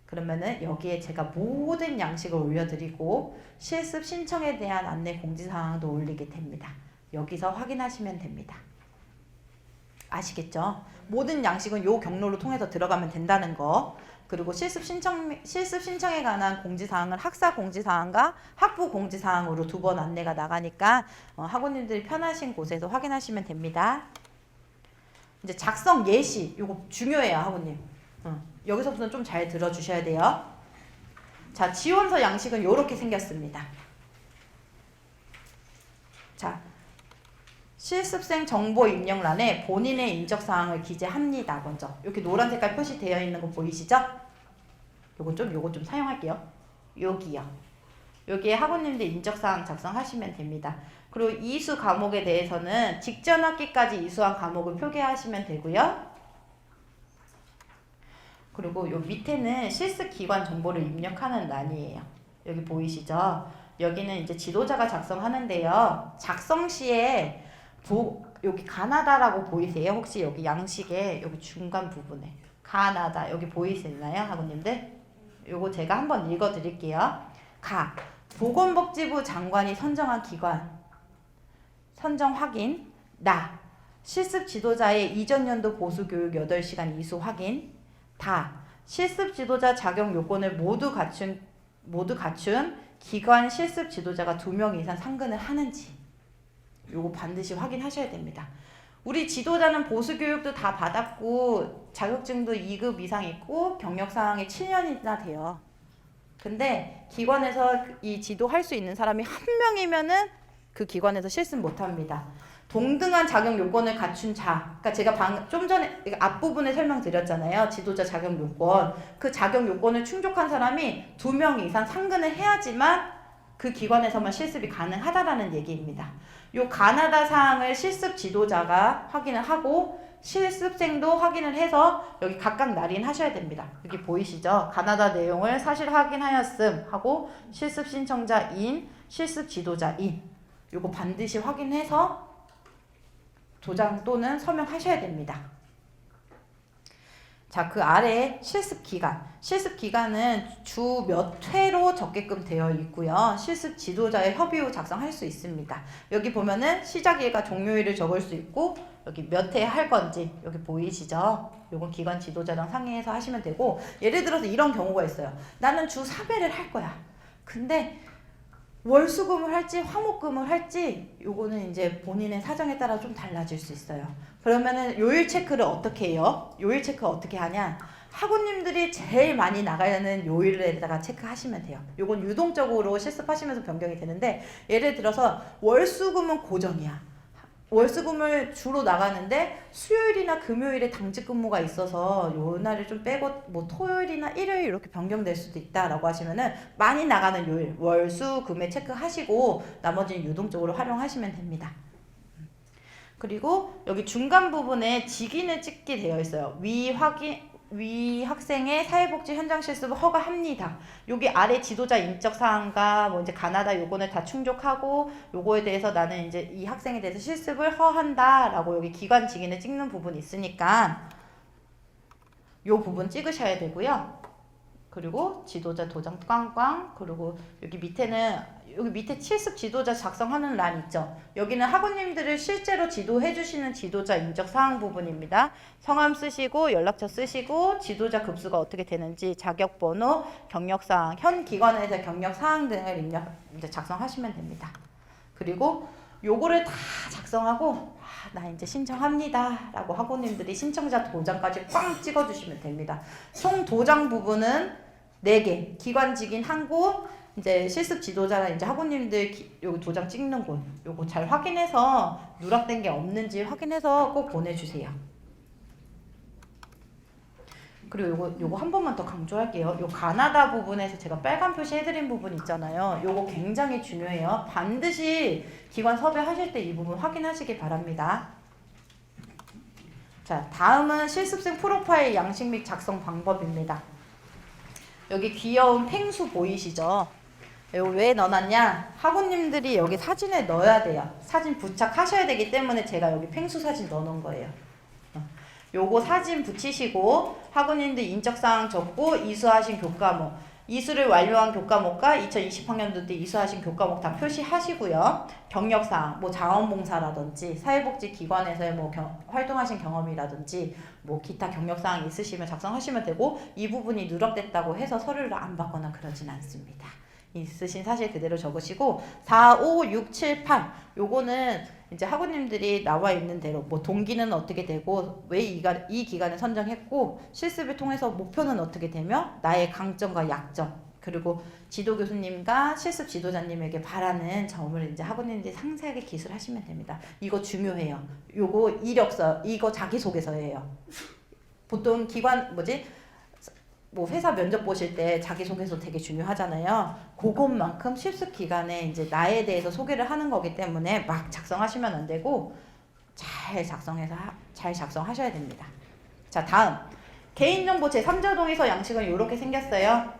그러면은 여기에 제가 모든 양식을 올려드리고 실습 신청에 대한 안내 공지사항도 올리게 됩니다. 여기서 확인하시면 됩니다. 아시겠죠? 모든 양식은 요 경로를 통해서 들어가면 된다는 거. 그리고 실습 신청에 관한 공지사항은 학사 공지사항과 학부 공지사항으로 두 번 안내가 나가니까 학우님들이 편하신 곳에서 확인하시면 됩니다. 이제 작성 예시, 요거 중요해요, 학우님. 여기서부터는 좀 잘 들어주셔야 돼요. 자, 지원서 양식은 요렇게 생겼습니다. 자, 실습생 정보 입력란에 본인의 인적사항을 기재합니다. 먼저 이렇게 노란 색깔 표시되어 있는 거 보이시죠? 요거 좀 사용할게요. 여기요. 여기에 학우님들 인적사항 작성하시면 됩니다. 그리고 이수 과목에 대해서는 직전 학기까지 이수한 과목을 표기하시면 되고요. 그리고 요 밑에는 실습 기관 정보를 입력하는 란이에요. 여기 보이시죠? 여기는 이제 지도자가 작성하는데요. 작성 시에 여기 가나다라고 보이세요? 혹시 여기 양식에 여기 중간 부분에 가나다 여기 보이시나요, 학우님들? 요거 제가 한번 읽어드릴게요. 보건복지부 장관이 선정한 기관 선정 확인. 실습 지도자의 이전 연도 보수 교육 8시간 이수 확인. 다. 실습 지도자 자격 요건을 모두 갖춘 기관 실습 지도자가 2명 이상 상근을 하는지. 요거 반드시 확인하셔야 됩니다. 우리 지도자는 보수 교육도 다 받았고 자격증도 2급 이상 있고 경력 사항이 7년이나 돼요. 근데 기관에서 이 지도할 수 있는 사람이 한 명이면은 그 기관에서 실습 못 합니다. 동등한 자격 요건을 갖춘 자. 그러니까 제가 좀 전에 앞부분에 설명드렸잖아요. 지도자 자격 요건. 그 자격 요건을 충족한 사람이 2명 이상 상근을 해야지만 그 기관에서만 실습이 가능하다라는 얘기입니다. 요 가나다 사항을 실습 지도자가 확인을 하고 실습생도 확인을 해서 여기 각각 날인하셔야 됩니다. 여기 보이시죠? 가나다 내용을 사실 확인하였음 하고 실습 신청자인, 실습 지도자인 요거 반드시 확인해서 도장 또는 서명하셔야 됩니다. 자, 그 아래 실습 기간. 실습 기간은 주 몇 회로 적게끔 되어 있고요. 실습 지도자의 협의 후 작성할 수 있습니다. 여기 보면은 시작일과 종료일을 적을 수 있고 여기 몇 회 할 건지 여기 보이시죠? 요건 기관 지도자랑 상의해서 하시면 되고 예를 들어서 이런 경우가 있어요. 나는 주 3회를 할 거야. 근데 월수금을 할지 화목금을 할지 요거는 이제 본인의 사정에 따라 좀 달라질 수 있어요. 그러면은 요일 체크를 어떻게 해요? 요일 체크 어떻게 하냐? 학우님들이 제일 많이 나가는 요일에다가 체크하시면 돼요. 요건 유동적으로 실습하시면서 변경이 되는데 예를 들어서 월수금은 고정이야. 월수금을 주로 나가는데 수요일이나 금요일에 당직 근무가 있어서 요 날을 좀 빼고 뭐 토요일이나 일요일 이렇게 변경될 수도 있다라고 하시면은 많이 나가는 요일 월수금에 체크하시고 나머지는 유동적으로 활용하시면 됩니다. 그리고 여기 중간 부분에 직인을 찍게 되어 있어요. 위 학생의 사회복지 현장 실습을 허가합니다. 여기 아래 지도자 인적 사항과 뭐 이제 가나다 요건을 다 충족하고 요거에 대해서 나는 이제 이 학생에 대해서 실습을 허한다라고 여기 기관 직인을 찍는 부분이 있으니까 요 부분 찍으셔야 되고요. 그리고 지도자 도장 꽝꽝 그리고 여기 밑에 실습 지도자 작성하는 欄 있죠. 여기는 학우님들을 실제로 지도해 주시는 지도자 인적 사항 부분입니다. 성함 쓰시고 연락처 쓰시고 지도자 급수가 어떻게 되는지 자격 번호, 경력 사항, 현 기관에서 경력 사항 등을 이제 작성하시면 됩니다. 그리고 요거를 다 작성하고 나 이제 신청합니다 라고 학우님들이 신청자 도장까지 꽝 찍어 주시면 됩니다. 총 도장 부분은 4개, 기관직인 1곳, 이제 실습 지도자나 이제 학우님들 여기 도장 찍는 곳, 요거 잘 확인해서 누락된 게 없는지 확인해서 꼭 보내주세요. 그리고 요거 한 번만 더 강조할게요. 요 가나다 부분에서 제가 빨간 표시 해드린 부분 있잖아요. 요거 굉장히 중요해요. 반드시 기관 섭외하실 때 이 부분 확인하시기 바랍니다. 자, 다음은 실습생 프로파일 양식 및 작성 방법입니다. 여기 귀여운 펭수 보이시죠? 이거 왜 넣어놨냐? 학우님들이 여기 사진을 넣어야 돼요. 사진 부착하셔야 되기 때문에 제가 여기 펭수 사진 넣어놓은 거예요. 요거 사진 붙이시고 학우님들 인적사항 적고 이수하신 교과목 이수를 완료한 교과목과 2020학년도 때 이수하신 교과목 다 표시하시고요. 경력사항, 뭐 자원봉사라든지 사회복지기관에서의 뭐 활동하신 경험이라든지 뭐 기타 경력사항 있으시면 작성하시면 되고 이 부분이 누락됐다고 해서 서류를 안 받거나 그러진 않습니다. 있으신 사실 그대로 적으시고 4, 5, 6, 7, 8 요거는 이제 학우님들이 나와 있는 대로 뭐 동기는 어떻게 되고 왜 이 기간을 선정했고 실습을 통해서 목표는 어떻게 되며 나의 강점과 약점 그리고 지도 교수님과 실습 지도자님에게 바라는 점을 이제 학우님들이 상세하게 기술하시면 됩니다. 이거 중요해요. 요거 이력서 이거 자기소개서예요. 보통 기관 뭐 회사 면접 보실 때 자기소개서 되게 중요하잖아요. 그것만큼 실습 기간에 이제 나에 대해서 소개를 하는 거기 때문에 막 작성하시면 안 되고 잘 작성하셔야 됩니다. 자, 다음 개인정보 제3자 동의서 양식은 이렇게 생겼어요.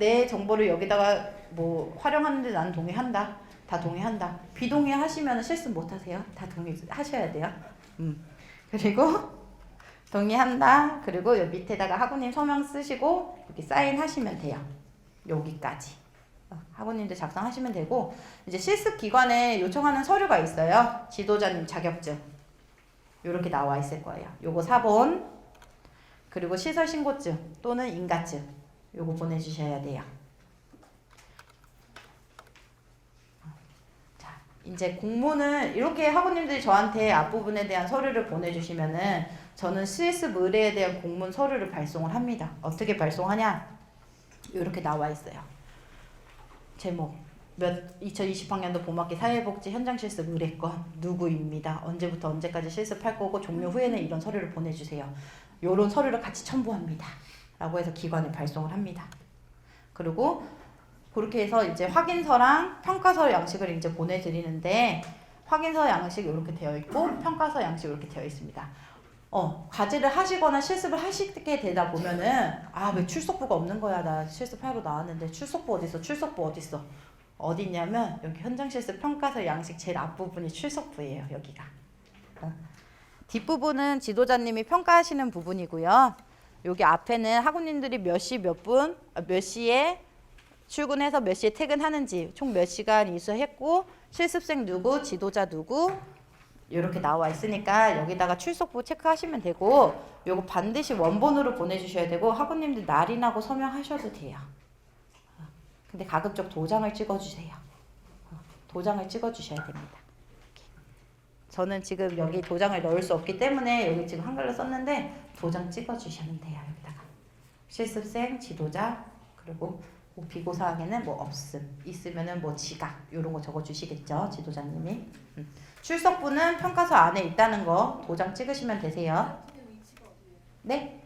내 정보를 여기다가 뭐 활용하는데 나는 동의한다. 다 동의한다. 비동의하시면 실습 못 하세요. 다 동의하셔야 돼요. 그리고 동의한다. 그리고 여기 밑에다가 학우님 서명 쓰시고 여기 사인하시면 돼요. 여기까지. 학우님들 작성하시면 되고 이제 실습 기관에 요청하는 서류가 있어요. 지도자님 자격증. 이렇게 나와 있을 거예요. 요거 사본, 그리고 시설 신고증 또는 인가증 요거 보내주셔야 돼요. 자, 이제 공문을 이렇게 학우님들이 저한테 앞부분에 대한 서류를 보내주시면은 저는 실습 의뢰에 대한 공문 서류를 발송을 합니다. 어떻게 발송하냐? 이렇게 나와 있어요. 제목 2020학년도 봄학기 사회복지 현장 실습 의뢰건 누구입니다. 언제부터 언제까지 실습할 거고 종료 후에는 이런 서류를 보내주세요. 요런 서류를 같이 첨부합니다. 라고 해서 기관에 발송을 합니다. 그리고 그렇게 해서 이제 확인서랑 평가서 양식을 이제 보내드리는데 확인서 양식 이렇게 되어 있고 평가서 양식 이렇게 되어 있습니다. 과제를 하시거나 실습을 하시게 되다 보면은 왜 출석부가 없는 거야. 나 실습하러 나왔는데 출석부 어딨어? 출석부 어딨어? 어디 있냐면 여기 현장 실습 평가서 양식 제일 앞부분이 출석부예요. 여기가. 뒷부분은 지도자님이 평가하시는 부분이고요. 여기 앞에는 학우님들이 몇 시 몇 분, 몇 시에 출근해서 몇 시에 퇴근하는지 총 몇 시간 이수했고 실습생 누구, 지도자 누구 이렇게 나와 있으니까 여기다가 출석부 체크하시면 되고 요거 반드시 원본으로 보내주셔야 되고 학우님들 날인하고 서명하셔도 돼요. 근데 가급적 도장을 찍어주세요. 도장을 찍어주셔야 됩니다. 저는 지금 여기 도장을 넣을 수 없기 때문에 여기 지금 한글로 썼는데 도장 찍어주시면 돼요. 여기다가 실습생, 지도자 그리고 뭐 비고사항에는 뭐 없음, 있으면은 뭐 지각 이런 거 적어주시겠죠, 지도자님이. 출석부는 평가서 안에 있다는 거 도장 찍으시면 되세요. 네?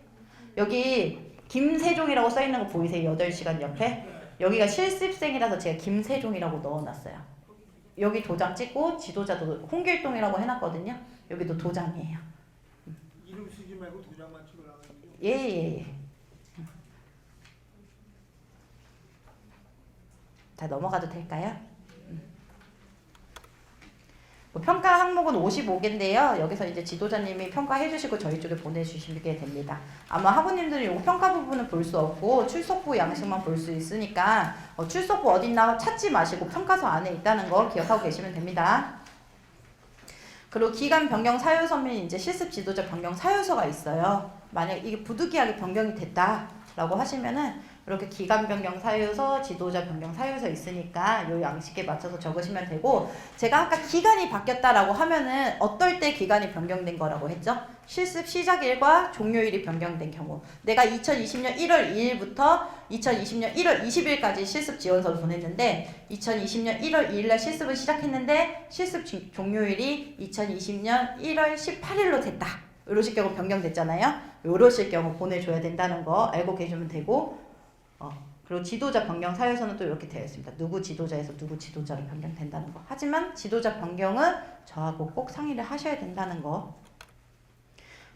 여기 김세종이라고 써 있는 거 보이세요? 8시간 옆에? 여기가 실습생이라서 제가 김세종이라고 넣어놨어요. 여기 도장 찍고 지도자도 홍길동이라고 해놨거든요. 여기도 도장이에요. 이름 쓰지 말고 도장만 찍으라고 하는 거죠? 예. 자, 넘어가도 될까요? 평가 항목은 55개인데요. 여기서 이제 지도자님이 평가해 주시고 저희 쪽에 보내주시게 됩니다. 아마 학우님들은 이 평가 부분을 볼 수 없고 출석부 양식만 볼 수 있으니까 출석부 어딨나 찾지 마시고 평가서 안에 있다는 거 기억하고 계시면 됩니다. 그리고 기간 변경 사유서 및 이제 실습 지도자 변경 사유서가 있어요. 만약 이게 부득이하게 변경이 됐다라고 하시면은 이렇게 기간 변경 사유서, 지도자 변경 사유서 있으니까 이 양식에 맞춰서 적으시면 되고 제가 아까 기간이 바뀌었다라고 하면은 어떨 때 기간이 변경된 거라고 했죠? 실습 시작일과 종료일이 변경된 경우 내가 2020년 1월 2일부터 2020년 1월 20일까지 실습 지원서를 보냈는데 2020년 1월 2일날 실습을 시작했는데 실습 종료일이 2020년 1월 18일로 됐다. 이러실 경우 변경됐잖아요. 이러실 경우 보내줘야 된다는 거 알고 계시면 되고 그리고 지도자 변경 사유서는 또 이렇게 되어 있습니다. 누구 지도자에서 누구 지도자로 변경된다는 거. 하지만 지도자 변경은 저하고 꼭 상의를 하셔야 된다는 거.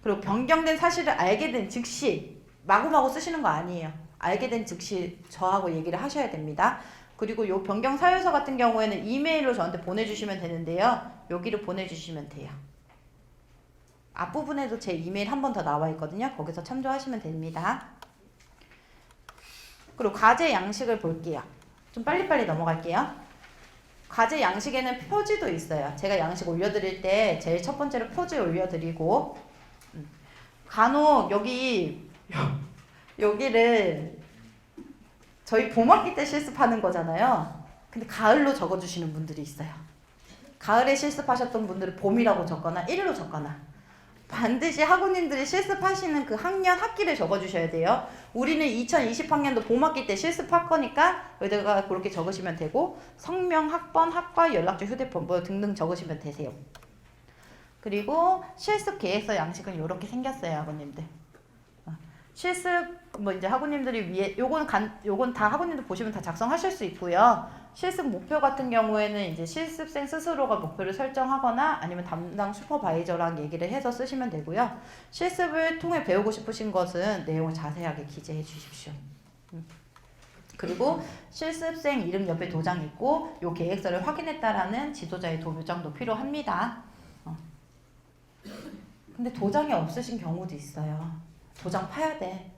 그리고 변경된 사실을 알게 된 즉시 마구마구 쓰시는 거 아니에요. 알게 된 즉시 저하고 얘기를 하셔야 됩니다. 그리고 이 변경 사유서 같은 경우에는 이메일로 저한테 보내주시면 되는데요. 여기로 보내주시면 돼요. 앞부분에도 제 이메일 한 번 더 나와 있거든요. 거기서 참조하시면 됩니다. 그리고 과제 양식을 볼게요. 좀 빨리빨리 넘어갈게요. 과제 양식에는 표지도 있어요. 제가 양식 올려드릴 때 제일 첫 번째로 표지 올려드리고 간혹 여기를 저희 봄학기 때 실습하는 거잖아요. 근데 가을로 적어주시는 분들이 있어요. 가을에 실습하셨던 분들은 봄이라고 적거나 1로 적거나 반드시 학우님들이 실습하시는 그 학년 학기를 적어주셔야 돼요. 우리는 2020학년도 봄학기 때 실습할 거니까 여기다가 그렇게 적으시면 되고 성명, 학번, 학과, 연락처, 휴대폰 뭐 등등 적으시면 되세요. 그리고 실습 계획서 양식은 이렇게 생겼어요, 학우님들. 실습 뭐 이제 학우님들이 위에 요건 다 학우님들 보시면 다 작성하실 수 있고요. 실습 목표 같은 경우에는 이제 실습생 스스로가 목표를 설정하거나 아니면 담당 슈퍼바이저랑 얘기를 해서 쓰시면 되고요. 실습을 통해 배우고 싶으신 것은 내용을 자세하게 기재해 주십시오. 그리고 실습생 이름 옆에 도장 있고 요 계획서를 확인했다라는 지도자의 도장도 필요합니다. 근데 도장이 없으신 경우도 있어요. 도장 파야 돼.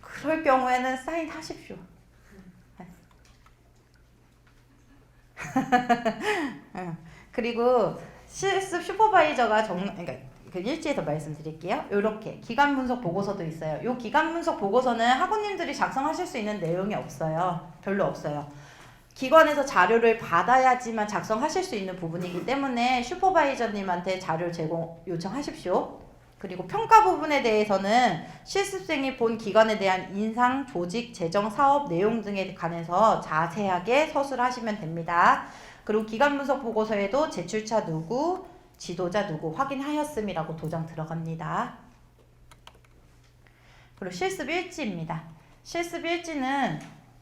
그럴 경우에는 사인 하십시오. 그리고 실습 슈퍼바이저가 그러니까 그 일지에서 말씀드릴게요. 이렇게 기간 분석 보고서도 있어요. 이 기간 분석 보고서는 학우님들이 작성하실 수 있는 내용이 없어요. 별로 없어요. 기관에서 자료를 받아야지만 작성하실 수 있는 부분이기 때문에 슈퍼바이저님한테 자료를 제공 요청하십시오. 그리고 평가 부분에 대해서는 실습생이 본 기관에 대한 인상, 조직, 재정, 사업 내용 등에 관해서 자세하게 서술하시면 됩니다. 그리고 기간 분석 보고서에도 제출자 누구, 지도자 누구 확인하였음이라고 도장 들어갑니다. 그리고 실습 일지입니다. 실습 일지는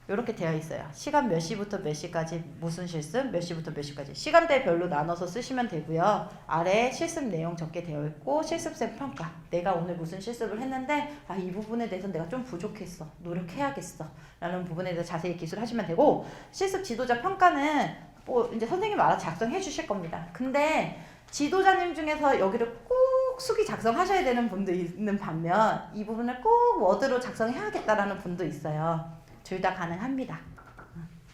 이렇게 되어 있어요. 시간 몇 시부터 몇 시까지 무슨 실습, 몇 시부터 몇 시까지 시간대별로 나눠서 쓰시면 되고요. 아래 실습 내용 적게 되어 있고 실습생 평가, 내가 오늘 무슨 실습을 했는데 이 부분에 대해서 내가 좀 부족했어, 노력해야겠어 라는 부분에 대해서 자세히 기술하시면 되고, 실습 지도자 평가는 뭐 이제 선생님 알아서 작성해 주실 겁니다. 근데 지도자님 중에서 여기를 꼭 수기 작성하셔야 되는 분도 있는 반면 이 부분을 꼭 워드로 작성해야겠다라는 분도 있어요. 둘 다 가능합니다.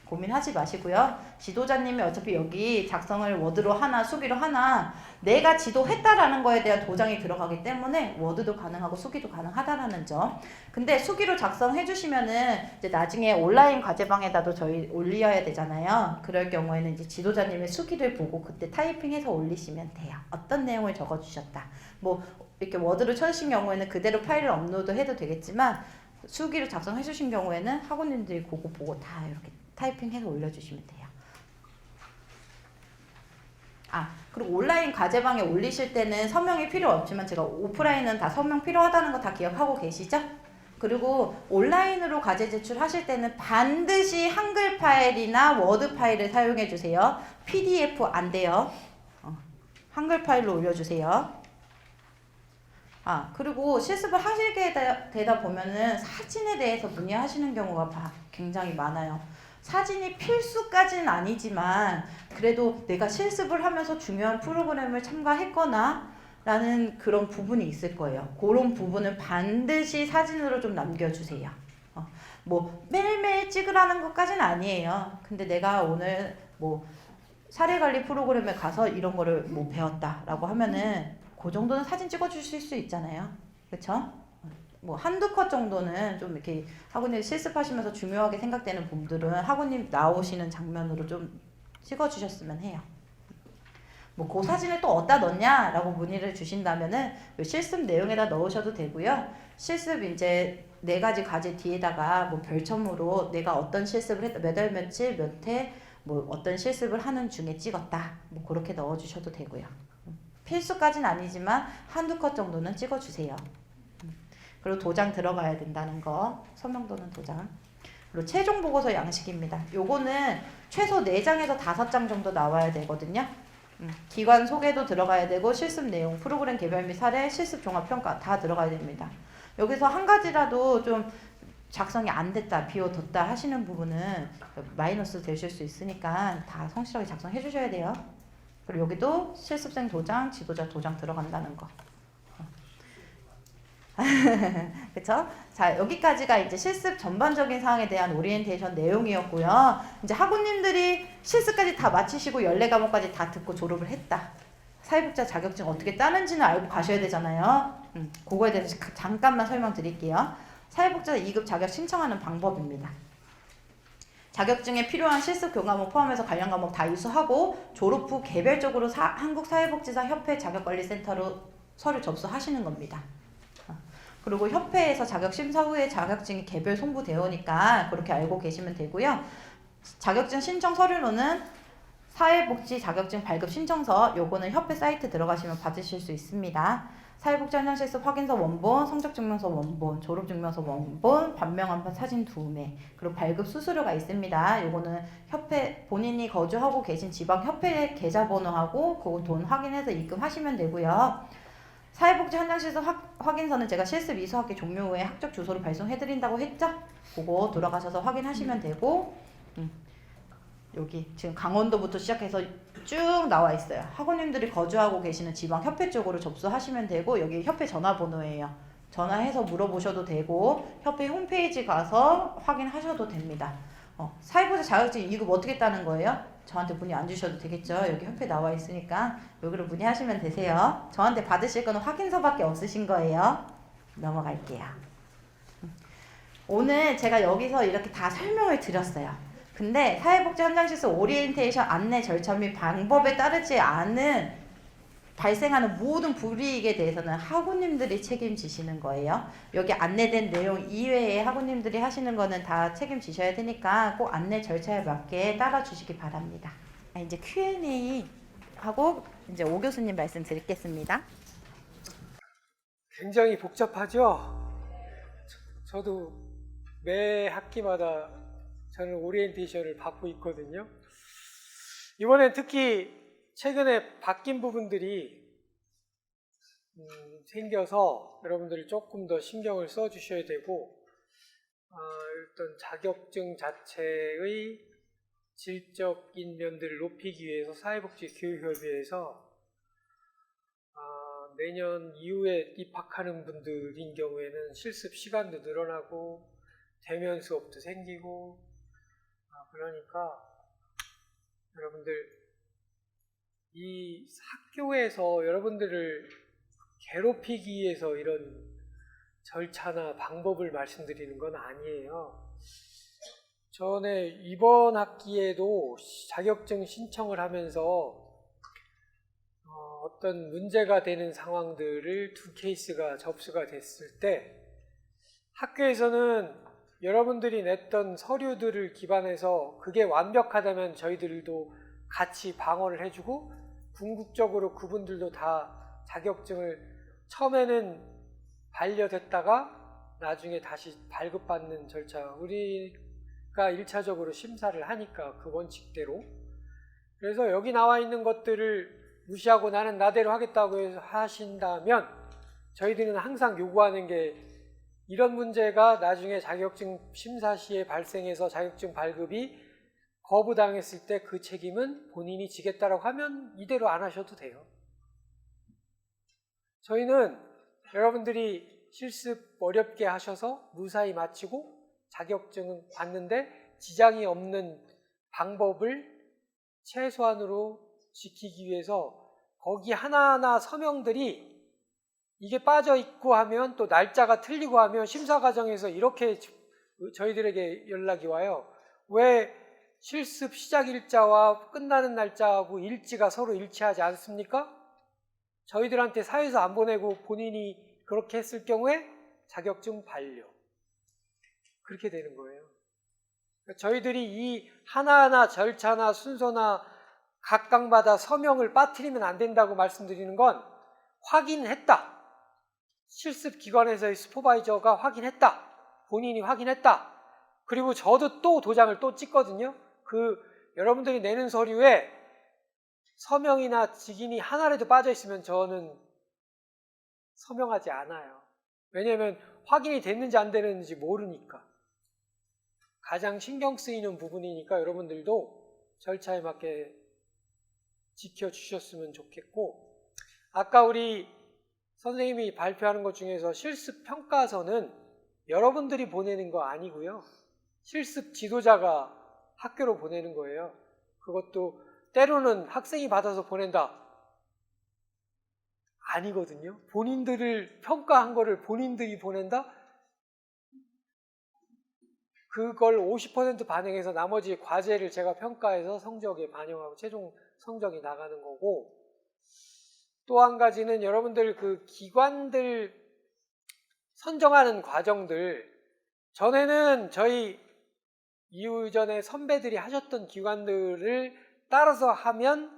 고민하지 마시고요. 지도자님이 어차피 여기 작성을 워드로 하나 수기로 하나 내가 지도했다라는 거에 대한 도장이 들어가기 때문에 워드도 가능하고 수기도 가능하다라는 점. 근데 수기로 작성해 주시면은 이제 나중에 온라인 과제방에다도 저희 올려야 되잖아요. 그럴 경우에는 이제 지도자님의 수기를 보고 그때 타이핑해서 올리시면 돼요. 어떤 내용을 적어 주셨다. 뭐 이렇게 워드로 쳐주신 경우에는 그대로 파일을 업로드 해도 되겠지만 수기로 작성해 주신 경우에는 학우님들이 그거 보고 다 이렇게 타이핑해서 올려주시면 돼요. 그리고 온라인 과제방에 올리실 때는 서명이 필요 없지만 제가 오프라인은 다 서명 필요하다는 거 다 기억하고 계시죠? 그리고 온라인으로 과제 제출하실 때는 반드시 한글 파일이나 워드 파일을 사용해 주세요. PDF 안 돼요. 한글 파일로 올려주세요. 그리고 실습을 하시게 되다 보면은 사진에 대해서 문의하시는 경우가 굉장히 많아요. 사진이 필수까지는 아니지만 그래도 내가 실습을 하면서 중요한 프로그램을 참가했거나 라는 그런 부분이 있을 거예요. 그런 부분은 반드시 사진으로 좀 남겨주세요. 뭐 매일매일 찍으라는 것까지는 아니에요. 근데 내가 오늘 뭐 사례관리 프로그램에 가서 이런 거를 뭐 배웠다라고 하면은 그 정도는 사진 찍어 주실 수 있잖아요. 그렇죠? 뭐 한두 컷 정도는 좀 이렇게 학우님 실습하시면서 중요하게 생각되는 부분들은 학우님 나오시는 장면으로 좀 찍어 주셨으면 해요. 뭐 그 사진을 또 어디다 넣냐라고 문의를 주신다면은 실습 내용에다 넣으셔도 되고요. 실습 이제 4가지 과제 뒤에다가 뭐 별첨으로 내가 어떤 실습을 했다, 몇 월 며칠 몇 회 뭐 어떤 실습을 하는 중에 찍었다, 뭐 그렇게 넣어 주셔도 되고요. 필수까지는 아니지만 한두 컷 정도는 찍어주세요. 그리고 도장 들어가야 된다는 거, 서명도는 도장. 그리고 최종 보고서 양식입니다. 요거는 최소 4장에서 5장 정도 나와야 되거든요. 기관 소개도 들어가야 되고 실습 내용, 프로그램 개별 및 사례, 실습 종합평가 다 들어가야 됩니다. 여기서 한 가지라도 좀 작성이 안 됐다, 비워뒀다 하시는 부분은 마이너스 되실 수 있으니까 다 성실하게 작성해 주셔야 돼요. 그리고 여기도 실습생 도장, 지도자 도장 들어간다는 거. 그쵸? 자, 여기까지가 이제 실습 전반적인 사항에 대한 오리엔테이션 내용이었고요. 이제 학우님들이 실습까지 다 마치시고 14과목까지 다 듣고 졸업을 했다. 사회복지사 자격증 어떻게 따는지는 알고 가셔야 되잖아요. 그거에 대해서 잠깐만 설명드릴게요. 사회복지사 2급 자격 신청하는 방법입니다. 자격증에 필요한 실습 교과목 포함해서 관련 과목 다 이수하고 졸업 후 개별적으로 한국사회복지사협회 자격관리센터로 서류 접수하시는 겁니다. 그리고 협회에서 자격 심사 후에 자격증이 개별 송부되오니까 그렇게 알고 계시면 되고요. 자격증 신청 서류로는 사회복지 자격증 발급 신청서, 요거는 협회 사이트 들어가시면 받으실 수 있습니다. 사회복지 현장 실습 확인서 원본, 성적증명서 원본, 졸업증명서 원본, 반명 한 판, 사진 2매, 그리고 발급 수수료가 있습니다. 요거는 협회 본인이 거주하고 계신 지방 협회 계좌번호하고 그거 돈 확인해서 입금하시면 되고요. 사회복지 현장 실습 확인서는 제가 실습 이수학기 종료 후에 학적 주소로 발송해드린다고 했죠? 그거 돌아가셔서 확인하시면 되고, 여기 지금 강원도부터 시작해서 쭉 나와 있어요. 학우님들이 거주하고 계시는 지방 협회 쪽으로 접수하시면 되고, 여기 협회 전화번호예요. 전화해서 물어보셔도 되고 협회 홈페이지 가서 확인하셔도 됩니다. 사회보장 자격증 2급 어떻게 따는 거예요? 저한테 문의 안 주셔도 되겠죠. 여기 협회 나와 있으니까 여기로 문의하시면 되세요. 저한테 받으실 거는 확인서밖에 없으신 거예요. 넘어갈게요. 오늘 제가 여기서 이렇게 다 설명을 드렸어요. 근데 사회복지 현장실습 오리엔테이션 안내 절차 및 방법에 따르지 않은 발생하는 모든 불이익에 대해서는 학우님들이 책임지시는 거예요. 여기 안내된 내용 이외에 학우님들이 하시는 거는 다 책임지셔야 되니까 꼭 안내 절차에 맞게 따라주시기 바랍니다. 이제 Q&A 하고 이제 오 교수님 말씀 드리겠습니다. 굉장히 복잡하죠? 저도 매 학기마다 저는 오리엔테이션을 받고 있거든요. 이번엔 특히 최근에 바뀐 부분들이 생겨서 여러분들이 조금 더 신경을 써주셔야 되고, 일단 자격증 자체의 질적인 면들을 높이기 위해서 사회복지교육협의회에서 내년 이후에 입학하는 분들인 경우에는 실습 시간도 늘어나고 대면 수업도 생기고, 그러니까 여러분들 이 학교에서 여러분들을 괴롭히기 위해서 이런 절차나 방법을 말씀드리는 건 아니에요. 전에 이번 학기에도 자격증 신청을 하면서 어떤 문제가 되는 상황들을 2케이스가 접수가 됐을 때 학교에서는 여러분들이 냈던 서류들을 기반해서 그게 완벽하다면 저희들도 같이 방어를 해주고, 궁극적으로 그분들도 다 자격증을 처음에는 반려됐다가 나중에 다시 발급받는 절차, 우리가 1차적으로 심사를 하니까 그 원칙대로. 그래서 여기 나와 있는 것들을 무시하고 나는 나대로 하겠다고 해서 하신다면 저희들은 항상 요구하는 게, 이런 문제가 나중에 자격증 심사 시에 발생해서 자격증 발급이 거부당했을 때 그 책임은 본인이 지겠다라고 하면 이대로 안 하셔도 돼요. 저희는 여러분들이 실습 어렵게 하셔서 무사히 마치고 자격증은 받는데 지장이 없는 방법을 최소한으로 지키기 위해서 거기 하나하나 서명들이 이게 빠져있고 하면 또 날짜가 틀리고 하면 심사 과정에서 이렇게 저희들에게 연락이 와요. 왜 실습 시작 일자와 끝나는 날짜하고 일지가 서로 일치하지 않습니까? 저희들한테 사유서 안 보내고 본인이 그렇게 했을 경우에 자격증 반려. 그렇게 되는 거예요. 저희들이 이 하나하나 절차나 순서나 각각마다 서명을 빠뜨리면 안 된다고 말씀드리는 건, 확인했다. 실습 기관에서의 슈퍼바이저가 확인했다. 본인이 확인했다. 그리고 저도 또 도장을 또 찍거든요. 여러분들이 내는 서류에 서명이나 직인이 하나라도 빠져 있으면 저는 서명하지 않아요. 왜냐하면 확인이 됐는지 안 되는지 모르니까. 가장 신경 쓰이는 부분이니까 여러분들도 절차에 맞게 지켜주셨으면 좋겠고, 아까 우리 선생님이 발표하는 것 중에서 실습 평가서는 여러분들이 보내는 거 아니고요. 실습 지도자가 학교로 보내는 거예요. 그것도 때로는 학생이 받아서 보낸다. 아니거든요. 본인들을 평가한 거를 본인들이 보낸다? 그걸 50% 반영해서 나머지 과제를 제가 평가해서 성적에 반영하고 최종 성적이 나가는 거고, 또 한 가지는 여러분들 그 기관들 선정하는 과정들, 전에는 저희 이후전에 선배들이 하셨던 기관들을 따라서 하면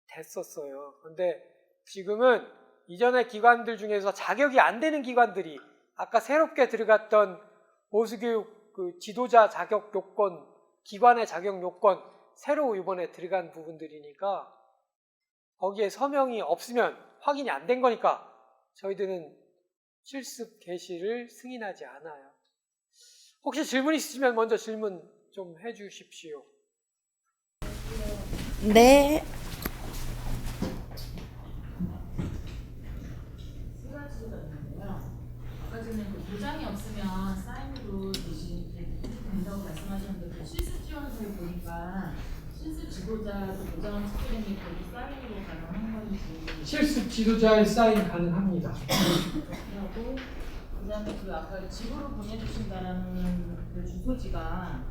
됐었어요. 근데 지금은 이전의 기관들 중에서 자격이 안 되는 기관들이, 아까 새롭게 들어갔던 보수교육 그 지도자 자격 요건, 기관의 자격 요건, 새로 이번에 들어간 부분들이니까 거기에 서명이 없으면 확인이 안 된 거니까 저희들은 실습 개시를 승인하지 않아요. 혹시 질문 있으시면 먼저 질문 좀 해주십시오. 네. 세 가지가 있는데요. 아까 전에 그 도장이 없으면 사인으로 대신 된다고 말씀하셨는데, 그 실습 지도자 도장 스크린이 거기 사인으로 가능한 건지 실습 지도자의 사인 가능합니다. 하고 그다음에 그 아까 집으로 보내주신다라는 그 주소지가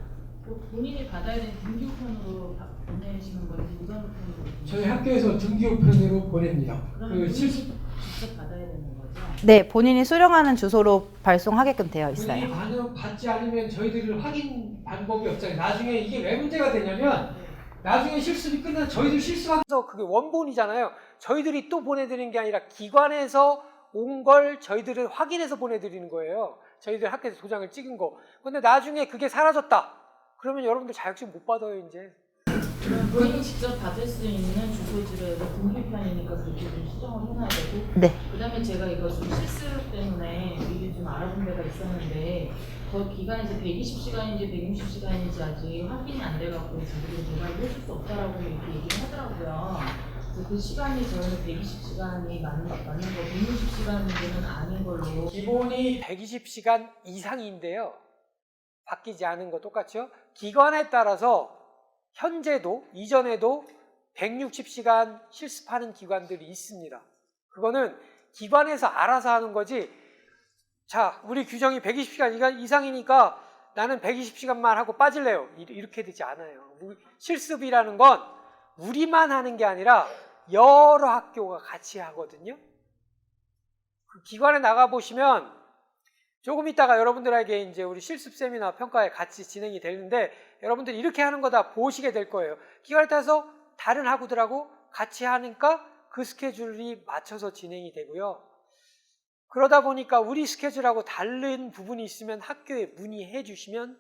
꼭 본인이 받아야 되는 등기우편으로 보내시는 건지 우선우편으로 저희 학교에서 등기우편으로 보냅니다. 그러면 그 본인이 실습 직접 받아야 되는 거죠? 네, 본인이 수령하는 주소로 발송하게끔 되어 있어요. 본인이 받지 않으면 저희들을 확인 방법이 없잖아요. 나중에 이게 왜 문제가 되냐면 나중에 실습이 끝나면 저희들 실습하면서 그게 원본이잖아요. 저희들이 또 보내드리는 게 아니라 기관에서 온 걸 저희들을 확인해서 보내드리는 거예요. 저희들 학교에서 도장을 찍은 거. 근데 나중에 그게 사라졌다. 그러면 여러분들 자격증 못 받아요, 이제. 그럼 본인이 직접 받을 수 있는 주소지를 등기우편이니까 그렇게 좀 수정을 해놔야 되고 네. 그다음에 제가 이거 좀 실습 때문에 미리 좀 알아본 데가 있었는데 그 기간이 이제 120시간인지 160시간인지 아직 확인이 안 돼갖고 저희들이 대답을 해줄 수 없다라고 이렇게 얘기를 하더라고요. 그래서 그 시간이 저는 120시간이 맞는 거 160시간인지는 아닌 걸로 기본이 120시간 이상인데요. 바뀌지 않은 거 똑같죠? 기관에 따라서 현재도 이전에도 160시간 실습하는 기관들이 있습니다. 그거는 기관에서 알아서 하는 거지. 자, 우리 규정이 120시간 이상이니까 나는 120시간만 하고 빠질래요. 이렇게 되지 않아요. 실습이라는 건 우리만 하는 게 아니라 여러 학교가 같이 하거든요. 그 기관에 나가 보시면 조금 있다가 여러분들에게 이제 우리 실습 세미나 평가에 같이 진행이 되는데 여러분들이 이렇게 하는 거 다 보시게 될 거예요. 기관에 따라서 다른 학우들하고 같이 하니까 그 스케줄이 맞춰서 진행이 되고요. 그러다 보니까 우리 스케줄하고 다른 부분이 있으면 학교에 문의해 주시면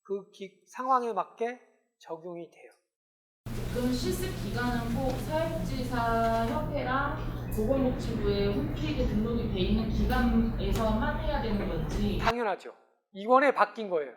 그 상황에 맞게 적용이 돼요. 그럼 실습 기간은 꼭 사회복지사 협회랑 보건복지부의 홈페이지에 등록이 돼 있는 기관에서만 해야 되는 건지 당연하죠. 이번에 바뀐 거예요.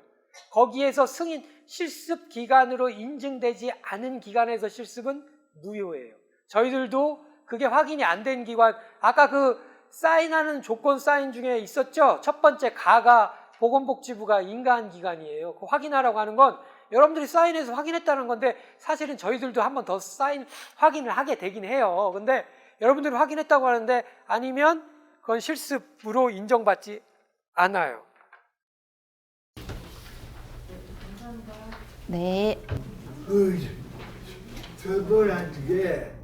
거기에서 승인 실습 기간으로 인증되지 않은 기관에서 실습은 무효예요. 저희들도 그게 확인이 안 된 기관, 아까 그 사인하는 조건 사인 중에 있었죠? 첫 번째 가가 보건복지부가 인가한 기관이에요. 그 확인하라고 하는 건 여러분들이 사인해서 확인했다는 건데 사실은 저희들도 한 번 더 사인 확인을 하게 되긴 해요. 근데 여러분들이 확인했다고 하는데 아니면 그건 실습으로 인정받지 않아요. 네. 저분한테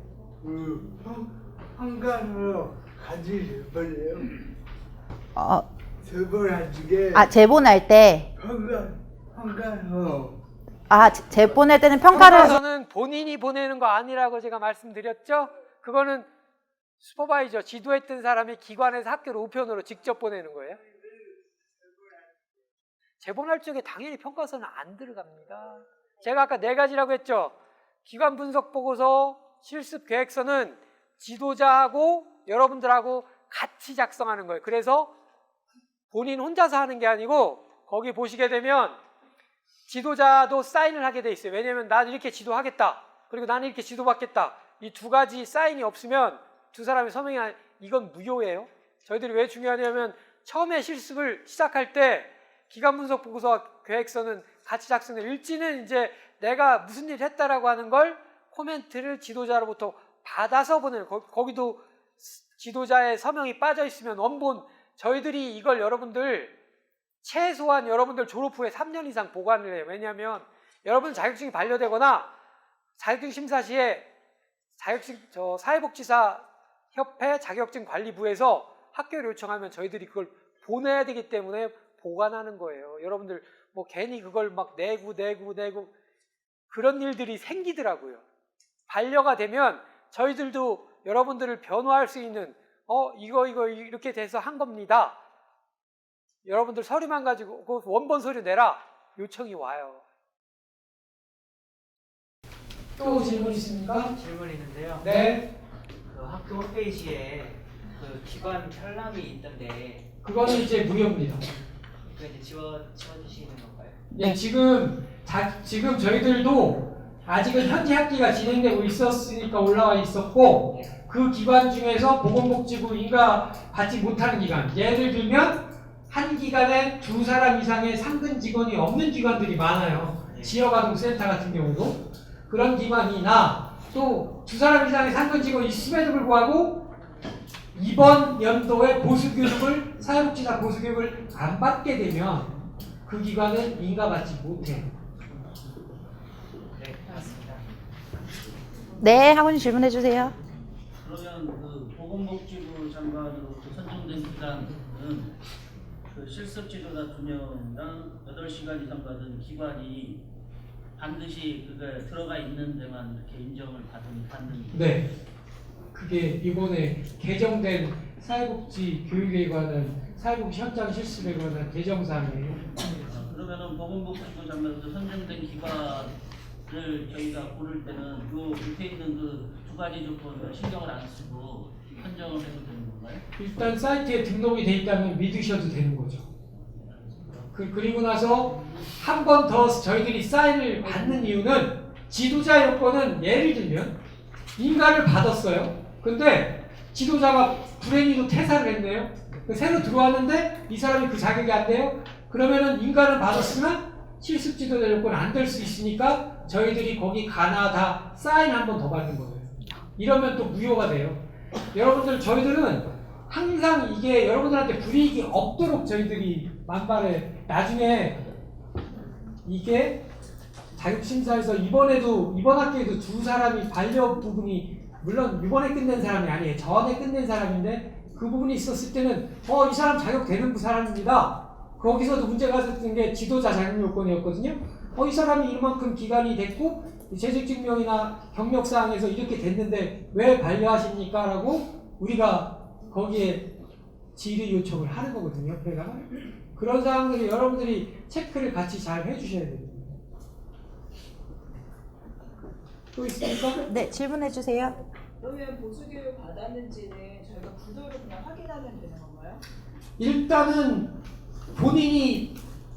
한간으로 가지실 거예요. 저분한테 재본할 때, 한간으로 재본할 때는 평가를, 평가서는 본인이 보내는 거 아니라고 제가 말씀드렸죠? 그거는 슈퍼바이저, 지도했던 사람이 기관에서 학교로 우편으로 직접 보내는 거예요. 재본할 적에 당연히 평가서는 안 들어갑니다. 제가 아까 4가지라고 했죠. 기관 분석 보고서, 실습 계획서는 지도자하고 여러분들하고 같이 작성하는 거예요. 그래서 본인 혼자서 하는 게 아니고 거기 보시게 되면 지도자도 사인을 하게 돼 있어요. 왜냐하면 나는 이렇게 지도하겠다. 그리고 나는 이렇게 지도받겠다. 이 2가지 사인이 없으면 두 사람의 서명이 이건 무효예요. 저희들이 왜 중요하냐면 처음에 실습을 시작할 때 기관 분석 보고서와 계획서는 같이 작성해. 일지는 이제 내가 무슨 일을 했다라고 하는 걸 코멘트를 지도자로부터 받아서 보내는, 거기도 지도자의 서명이 빠져 있으면 원본, 저희들이 이걸 여러분들 최소한 여러분들 졸업 후에 3년 이상 보관을 해요. 왜냐하면 여러분 자격증이 반려되거나 자격증 심사 시에 사회복지사 협회 자격증 관리부에서 학교를 요청하면 저희들이 그걸 보내야 되기 때문에 보관하는 거예요. 여러분들 뭐 괜히 그걸 막 내고 그런 일들이 생기더라고요. 반려가 되면 저희들도 여러분들을 변호할 수 있는 이거 이렇게 돼서 한 겁니다. 여러분들 서류만 가지고 그 원본 서류 내라 요청이 와요. 또 질문 있습니까? 질문이 있는데요. 네. 그 학교 홈페이지에 그 기관 편람이 있던데 그거는 이제 무효입니다. 그 이제 지워주시는 건가요? 예, 지금 저희들도 아직은 현재 학기가 진행되고 있었으니까 올라와 있었고 그 기관 중에서 보건복지부 인가 받지 못하는 기관, 예를 들면 한 기관에 2사람 이상의 상근 직원이 없는 기관들이 많아요. 지역아동센터 같은 경우도. 그런 기관이나 또 두 사람 이상의 상근 직원이 있음에도 불구하고 이번 연도에 보수교육을 사회복지사 보수교육을 안 받게 되면 그 기관은 인가받지 못해요. 네, 맞습니다. 네, 학원님 질문해 주세요. 그러면 그 보건복지부 장관으로 그 선정된 기관은 그 실습 지도자 2명당 8시간 이상 받은 기관이 반드시 그게 들어가 있는 데만 이렇게 인정을 받는. 네. 그게 이번에 개정된 사회복지 교육에 관한 사회복지 현장 실습에 관한 개정사항이에요. 그러면은 보건복지부 장관으로 선정된 기관을 저희가 고를 때는 요 밑에 있는 그 2가지 조건을 신경을 안 쓰고 선정을 해도 되는 건가요? 일단 사이트에 등록이 돼 있다면 믿으셔도 되는 거죠. 그리고 나서 한 번 더 저희들이 사인을 받는 이유는 지도자 요건은 예를 들면 인가를 받았어요. 근데 지도자가 불행히도 퇴사를 했네요. 새로 들어왔는데 이 사람이 그 자격이 안 돼요. 그러면은 인가를 받았으면 실습 지도자 요건 안 될 수 있으니까 저희들이 거기 가나 다 사인 한 번 더 받는 거예요. 이러면 또 무효가 돼요. 여러분들 저희들은 항상 이게 여러분들한테 불이익이 없도록 저희들이 만발해. 나중에 이게 자격심사에서 이번 학기에도 두 사람이 반려 부분이 물론 이번에 끝낸 사람이 아니에요. 전에 끝낸 사람인데 그 부분이 있었을 때는 이 사람 자격되는 사람입니다. 거기서도 문제가 있었던 게 지도자 자격 요건이었거든요. 이 사람이 이만큼 기간이 됐고 재직증명이나 경력사항에서 이렇게 됐는데 왜 반려하십니까? 라고 우리가 거기에 질의 요청을 하는 거거든요. 그러니까 그런 사항들이 여러분들이 체크를 같이 잘 해주셔야 됩니다. 또 있습니까? 네, 질문해 주세요. 그러면 보수교육 받았는지는 저희가 구도를 그냥 확인하면 되는 건가요? 일단은 본인이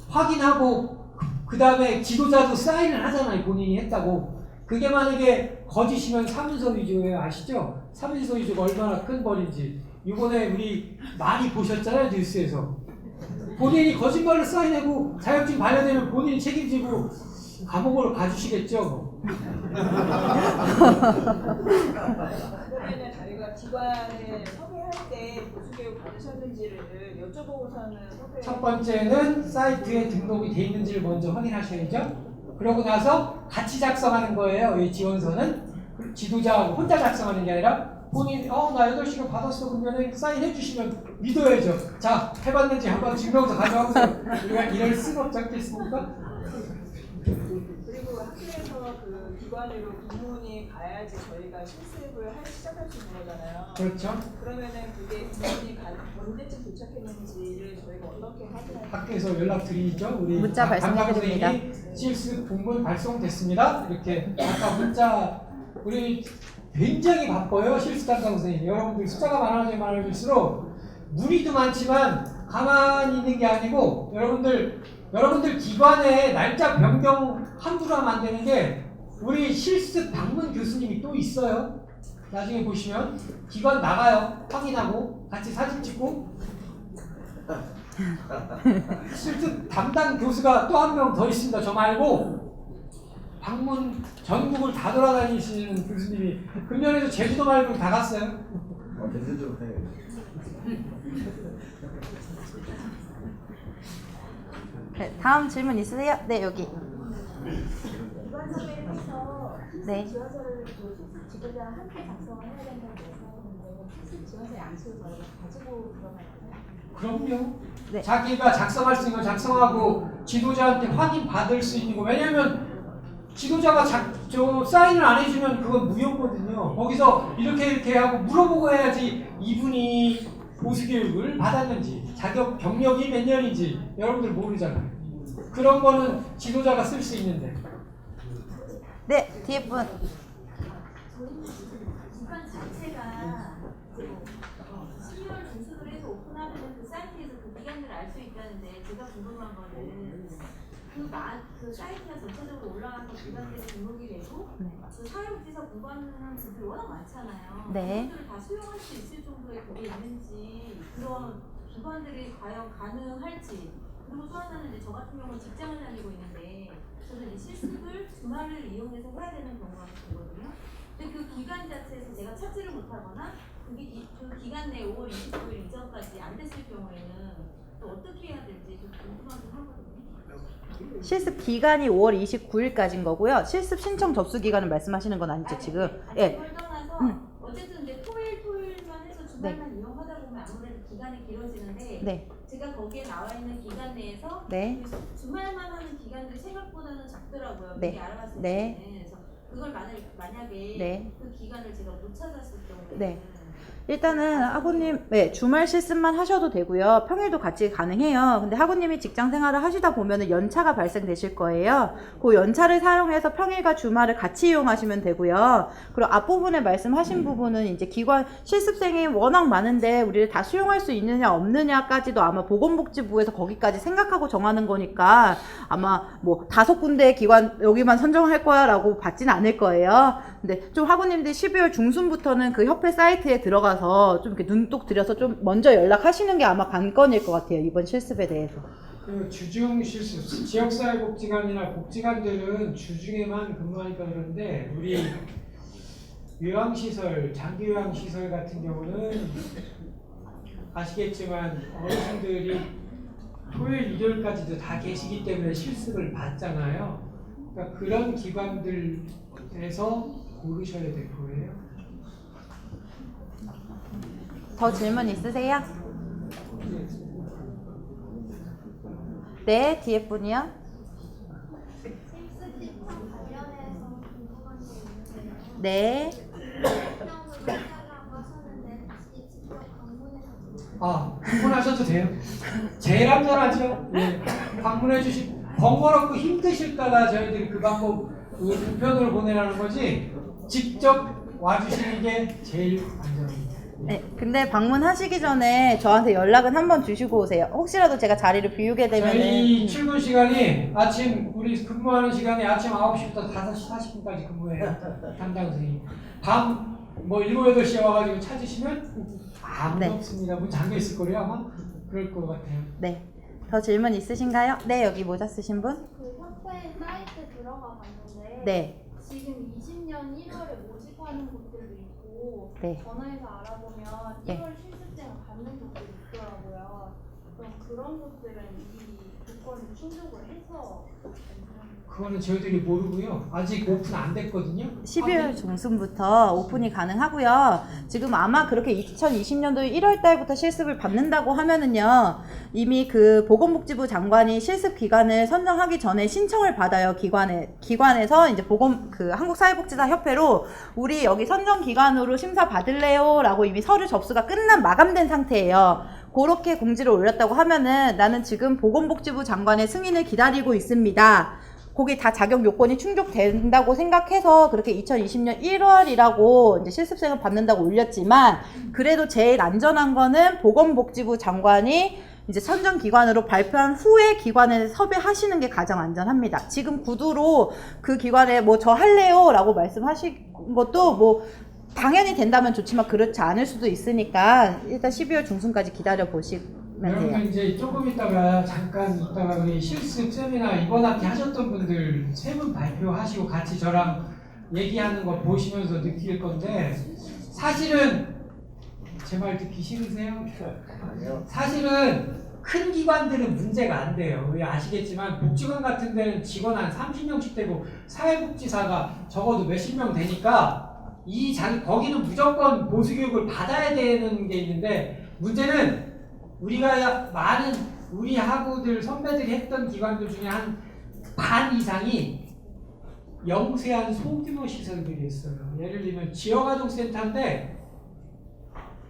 확인하고 그 다음에 지도자도 사인을 하잖아요. 본인이 했다고. 그게 만약에 거짓이면 사문서 위조예요. 아시죠? 사문서 위조가 얼마나 큰 벌인지. 이번에 우리 많이 보셨잖아요. 뉴스에서. 본인이 거짓말로 사인하고 자격증 반려되면 본인이 책임지고 감옥으로 가주시겠죠. 그러면 저희가 기관을 섭외할 때 보수교육 받으셨는지를 여쭤보고서는 섭외. 첫 번째는 사이트에 등록이 돼 있는지를 먼저 확인하셔야죠. 그러고 나서 같이 작성하는 거예요. 이 지원서는 지도자하고 혼자 작성하는 게 아니라 본인 나 8시간 받았어 그러면 사인해 주시면 믿어야죠. 자, 해봤는지 한번 증명서 가져와보세요. 우리가 이럴 수가 없지 않겠습니까? 그리고 학교에서 그 기관으로 부모님 가야지 저희가 실습을 시작할 수 있는 거잖아요. 그렇죠. 그러면은 그게 부모님 언제쯤 도착했는지를 저희가 어떻게 확인할까요? 학교에서 연락드리죠. 우리 문자 발송해드립니다. 감사선생님이 실습 공문 발송됐습니다. 이렇게 아까 문자 우리 굉장히 바빠요. 실습 담당 선생님. 여러분들 숫자가 많아질수록 문의도 많지만 가만히 있는 게 아니고 여러분들 기관에 날짜 변경 함부로 하면 안 되는 게 우리 실습 방문 교수님이 또 있어요. 나중에 보시면 기관 나가요. 확인하고 같이 사진 찍고 실습 담당 교수가 또 한 명 더 있습니다. 저 말고 방문 전국을 다 돌아다니시는 교수님이 금년에도 제주도 말고 다 갔어요. 대체적으로 해. 네, 다음 질문 있으세요? 네, 여기. 기관 섭외를 해서 네. 지원서를 지도자랑 함께 작성을 해야 된다고 말씀하셨는데 실습 지원서 양식을 저희가 가지고 들어가야 되나요? 그럼요. 네. 자기가 작성할 수 있는 거 작성하고 지도자한테 확인 받을 수 있는 거. 왜냐면 지도자가 사인을 안 해주면 그건 무효거든요. 거기서 이렇게 하고 물어보고 해야지 이분이 보수교육을 받았는지 자격 경력이 몇 년인지 여러분들 모르잖아요. 그런 거는 지도자가 쓸 수 있는데. 네, 뒤에 분. 기관 자체가 12월 중순으로 해서 오픈하면 그 사이트에서 그 기간을 알 수 있다는데 제가 궁금한 거는 그 사이트가 전체적으로 올라가서 기관들이 등록이 되고 그 사회복지사 공부하는 분들이 워낙 많잖아요. 네. 그분들을 다 수용할 수 있을 정도의 그게 있는지 그런 기관들이 과연 가능할지 그리고 또 하나는 이제 저 같은 경우는 직장을 다니고 있는데 저는 이제 실습을 주말을 이용해서 해야 되는 경우가 있거든요. 근데 그 기간 자체에서 제가 찾지를 못하거나 그 기간 내 5월 29일 이전까지 안 됐을 경우에는 또 어떻게 해야 될지 좀 궁금하긴 하거든요. 실습 기간이 5월 29일까지인 거고요. 실습 신청 접수 기간을 말씀하시는 건 아니죠, 지금? 예. 그걸 떠나서 어쨌든 이제 토요일만 해서 주말만 이용하다 보면 아무래도 기간이 길어지는데 네. 제가 거기에 나와 있는 기간 내에서 네. 그 주말만 하는 기간들이 생각보다는 작더라고요. 네. 미리 알아봤을 네. 때는. 그래서 그걸 만약에 네. 그 기간을 제가 못 찾았을 경우에는 네. 일단은 학우님, 네, 주말 실습만 하셔도 되고요. 평일도 같이 가능해요. 근데 학우님이 직장 생활을 하시다 보면은 연차가 발생되실 거예요. 그 연차를 사용해서 평일과 주말을 같이 이용하시면 되고요. 그리고 앞부분에 말씀하신 부분은 이제 기관 실습생이 워낙 많은데 우리를 다 수용할 수 있느냐 없느냐까지도 아마 보건복지부에서 거기까지 생각하고 정하는 거니까 아마 뭐 5군데 기관 여기만 선정할 거야 라고 받진 않을 거예요. 근데 좀 학우님들이 12월 중순부터는 그 협회 사이트에 들어가서 좀 이렇게 눈독 들여서 좀 먼저 연락하시는 게 아마 관건일 것 같아요. 이번 실습에 대해서. 그 주중 실습, 지역사회복지관이나 복지관들은 주중에만 근무하니까 그런데 우리 요양시설, 장기 요양시설 같은 경우는 아시겠지만 어르신들이 토요일, 일요일까지도 다 계시기 때문에 실습을 받잖아요. 그러니까 그런 기관들에서 고르셔야 될 거예요. 더 질문 있으세요? 네, 뒤에 분이요. 실습 신청 관련해서 궁금한 게 있는데요. 네. 신청으로 해달라고 하셨는데 다시 직접 방문해서 방문하셔도 돼요. 제일 안전하죠. 예. 방문해 주시 번거롭고 힘드실까봐 저희들이 그 방법 그 우편으로 보내라는 거지 직접 와주시는 게 제일 안전합니다. 네, 근데 방문하시기 전에 저한테 연락은 한번 주시고 오세요. 혹시라도 제가 자리를 비우게 되면은. 저희 출근 시간이 아침 우리 근무하는 시간이 아침 9시부터 5시 40분까지 근무해요. 담당 선생님. 밤 뭐 7, 8시에 와가지고 찾으시면 아무도 네. 없습니다. 문 잠겨 있을 거예요 아마. 그럴 것 같아요. 네. 더 질문 있으신가요? 네, 여기 모자 쓰신 분. 그 협회 사이트 들어가 봤는데 네. 지금 20년 1월에 모집하는 곳들도 있고 네. 전화해서 알아보면 네. 1월 실습생을 받는 곳들이 있더라고요. 그럼 그런 곳들은 이 조건을 충족을 해서 그거는 저희들이 모르고요. 아직 오픈 안 됐거든요. 12월 중순부터 오픈이 가능하고요. 지금 아마 그렇게 2020년도 1월 달부터 실습을 받는다고 하면은요. 이미 그 보건복지부 장관이 실습 기간을 선정하기 전에 신청을 받아요. 기관에서 이제 한국사회복지사 협회로 우리 여기 선정 기간으로 심사 받을래요? 라고 이미 서류 접수가 마감된 상태예요. 그렇게 공지를 올렸다고 하면은 나는 지금 보건복지부 장관의 승인을 기다리고 있습니다. 거기 다 자격 요건이 충족된다고 생각해서 그렇게 2020년 1월이라고 이제 실습생을 받는다고 올렸지만 그래도 제일 안전한 거는 보건복지부 장관이 이제 선정기관으로 발표한 후에 기관에 섭외하시는 게 가장 안전합니다. 지금 구두로 그 기관에 뭐 저 할래요 라고 말씀하신 것도 뭐 당연히 된다면 좋지만 그렇지 않을 수도 있으니까 일단 12월 중순까지 기다려 보시면 돼요. 여러분 이제 조금 있다가 잠깐 있다가 우리 실습 세미나 이번 학기 하셨던 분들 세 분 발표하시고 같이 저랑 얘기하는 거 보시면서 느낄 건데 사실은 제 말 듣기 싫으세요? 사실은 큰 기관들은 문제가 안 돼요. 왜 아시겠지만 복지관 같은 데는 직원 한 30명씩 되고 사회복지사가 적어도 몇십 명 되니까 거기는 무조건 보수교육을 받아야 되는 게 있는데 문제는 우리가 많은 우리 학우들 선배들이 했던 기관들 중에 한 반 이상이 영세한 소규모 시설들이었어요. 예를 들면 지역아동센터인데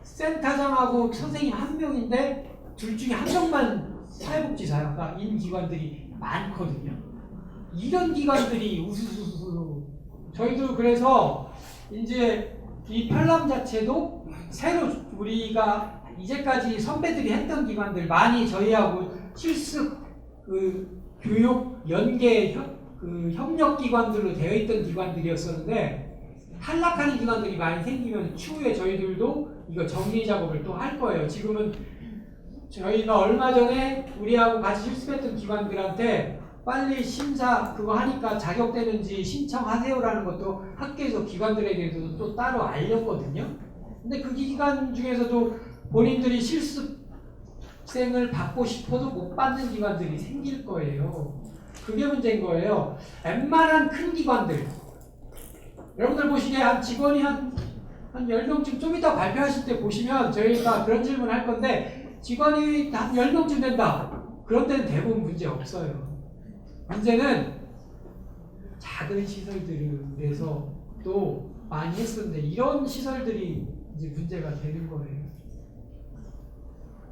센터장하고 선생님 한 명인데 둘 중에 한 명만 사회복지사가 인 기관들이 많거든요. 이런 기관들이 우수수수 저희도 그래서 이제 이 팔람 자체도 새로 우리가 이제까지 선배들이 했던 기관들 많이 저희하고 실습 교육 연계 협력 기관들로 되어 있던 기관들이었었는데 탈락하는 기관들이 많이 생기면 추후에 저희들도 이거 정리 작업을 또 할 거예요. 지금은 저희가 얼마 전에 우리하고 같이 실습했던 기관들한테 빨리 심사 그거 하니까 자격되는지 신청하세요라는 것도 학교에서 기관들에게도 또 따로 알렸거든요. 근데 그 기관 중에서도 본인들이 실습생을 받고 싶어도 못 받는 기관들이 생길 거예요. 그게 문제인 거예요. 웬만한 큰 기관들, 여러분들 보시기에 한 직원이 한 10명쯤 좀 이따 발표하실 때 보시면 저희가 그런 질문 할 건데 직원이 한 10명쯤 된다. 그런 데는 대부분 문제 없어요. 문제는 작은 시설들에서 또 많이 했었는데 이런 시설들이 이제 문제가 되는 거예요.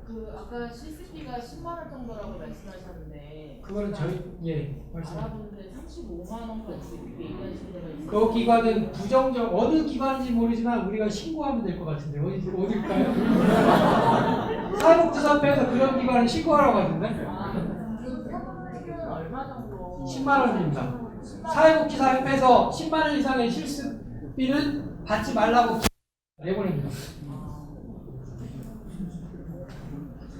그 아까 실습비가 10만 원 정도라고 말씀하셨는데 그거는 저희 말씀. 알아보는데 35만 원까지 이렇게 얘기하시는 데가 있어요. 그 기관은 부정적 어느 기관인지 모르지만 우리가 신고하면 될 것 같은데 어딜까요? 사회복지사업회에서 그런 기관은 신고하라고 하던데. 는 얼마 정도? 10만 원입니다. 사회복지사협회에서 10만 원 이상의 실습비는 받지 말라고 내보냅니다.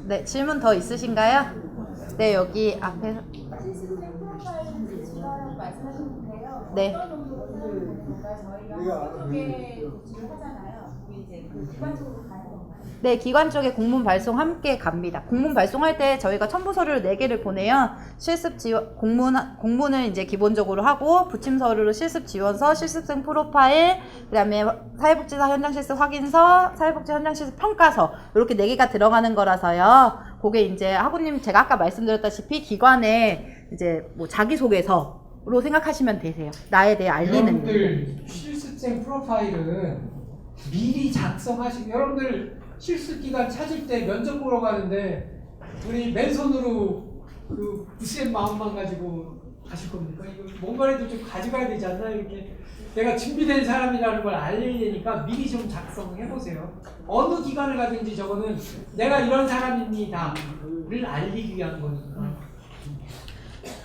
네, 질문 더 있으신가요? 네, 여기 앞에. 실습생 프로파일 지원하라고 말씀하셨는데요. 네. 어떤 정도로 사용되는 건가? 저희가 학교 쪽에 조치를 하잖아요. 그게 이제 그 기관 쪽으로 가는 건가요? 네, 기관 쪽에 공문 발송 함께 갑니다. 공문 발송할 때 저희가 첨부 서류를 4개를 보내요. 실습 지원 공문을 이제 기본적으로 하고 부침 서류로 실습 지원서, 실습생 프로파일, 그다음에 사회복지사 현장 실습 확인서, 사회복지 현장 실습 평가서 이렇게 4개가 들어가는 거라서요. 그게 이제 학우님 제가 아까 말씀드렸다시피 기관에 이제 뭐 자기소개서로 생각하시면 되세요. 나에 대해 알리는. 여러분들 실습생 프로파일은 미리 작성하시고 여러분들 실습기간 찾을 때 면접 보러 가는데 우리 맨손으로 그 부센 마음만 가지고 가실 겁니까? 이거 뭔가라도 좀 가져가야 되지 않나? 이렇게 내가 준비된 사람이라는 걸 알리니까 미리 좀 작성해 보세요. 어느 기관을 가든지 저거는 내가 이런 사람입니다를 알리기 위한 거니까.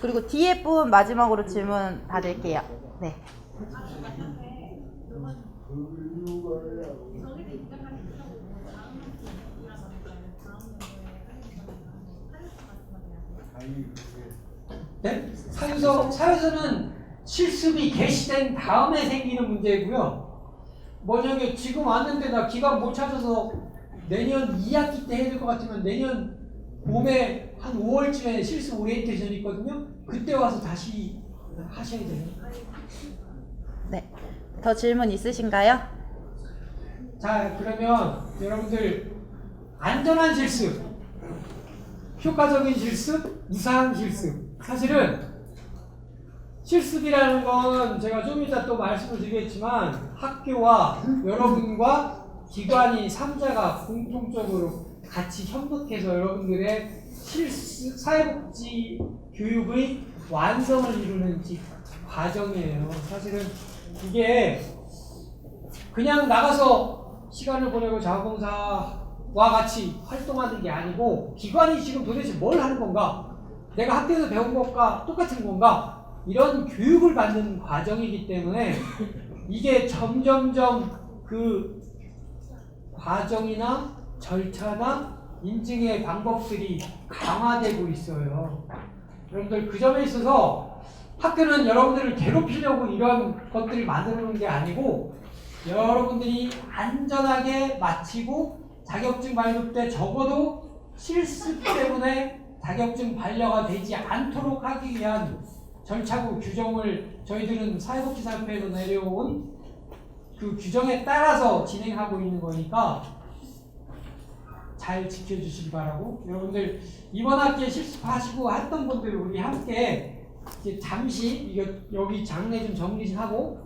그리고 뒤에 분 마지막으로 질문 받을게요. 네. 네? 사유서는 실습이 개시된 다음에 생기는 문제고요. 만약에 지금 왔는데 나 기간 못 찾아서 내년 2학기 때 해야 될 것 같으면 내년 봄에 한 5월쯤에 실습 오리엔테이션이 있거든요. 그때 와서 다시 하셔야 돼요. 네. 더 질문 있으신가요? 자, 그러면 여러분들 안전한 실습, 효과적인 실습, 무사한 실습. 사실은 실습이라는 건 제가 좀 이따 또 말씀을 드리겠지만 학교와 여러분과 기관이 3자가 공통적으로 같이 협력해서 여러분들의 실습, 사회복지 교육의 완성을 이루는 과정이에요. 사실은 이게 그냥 나가서 시간을 보내고 자원봉사와 같이 활동하는 게 아니고 기관이 지금 도대체 뭘 하는 건가? 내가 학교에서 배운 것과 똑같은 건가? 이런 교육을 받는 과정이기 때문에 이게 점점점 그 과정이나 절차나 인증의 방법들이 강화되고 있어요. 여러분들 그 점에 있어서 학교는 여러분들을 괴롭히려고 이런 것들을 만들어 놓은 게 아니고 여러분들이 안전하게 마치고 자격증 발급 때 적어도 실습 때문에 자격증 반려가 되지 않도록 하기 위한 절차고 규정을 저희들은 사회복지사협회에서 내려온 그 규정에 따라서 진행하고 있는 거니까 잘 지켜주시기 바라고, 여러분들 이번 학기에 실습하시고 했던 분들 우리 함께 이제 잠시 이거 여기 장례 좀 정리 좀 하고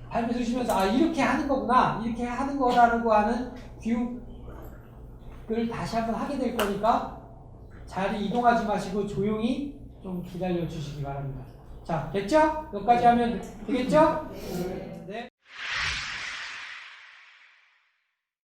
발표 들으시면서 아 이렇게 하는 거구나, 이렇게 하는 거라는 거 하는 교육을 다시 한번 하게 될 거니까 자리 이동하지 마시고 조용히 좀 기다려 주시기 바랍니다. 자, 됐죠? 여기까지 하면 되겠죠? 네.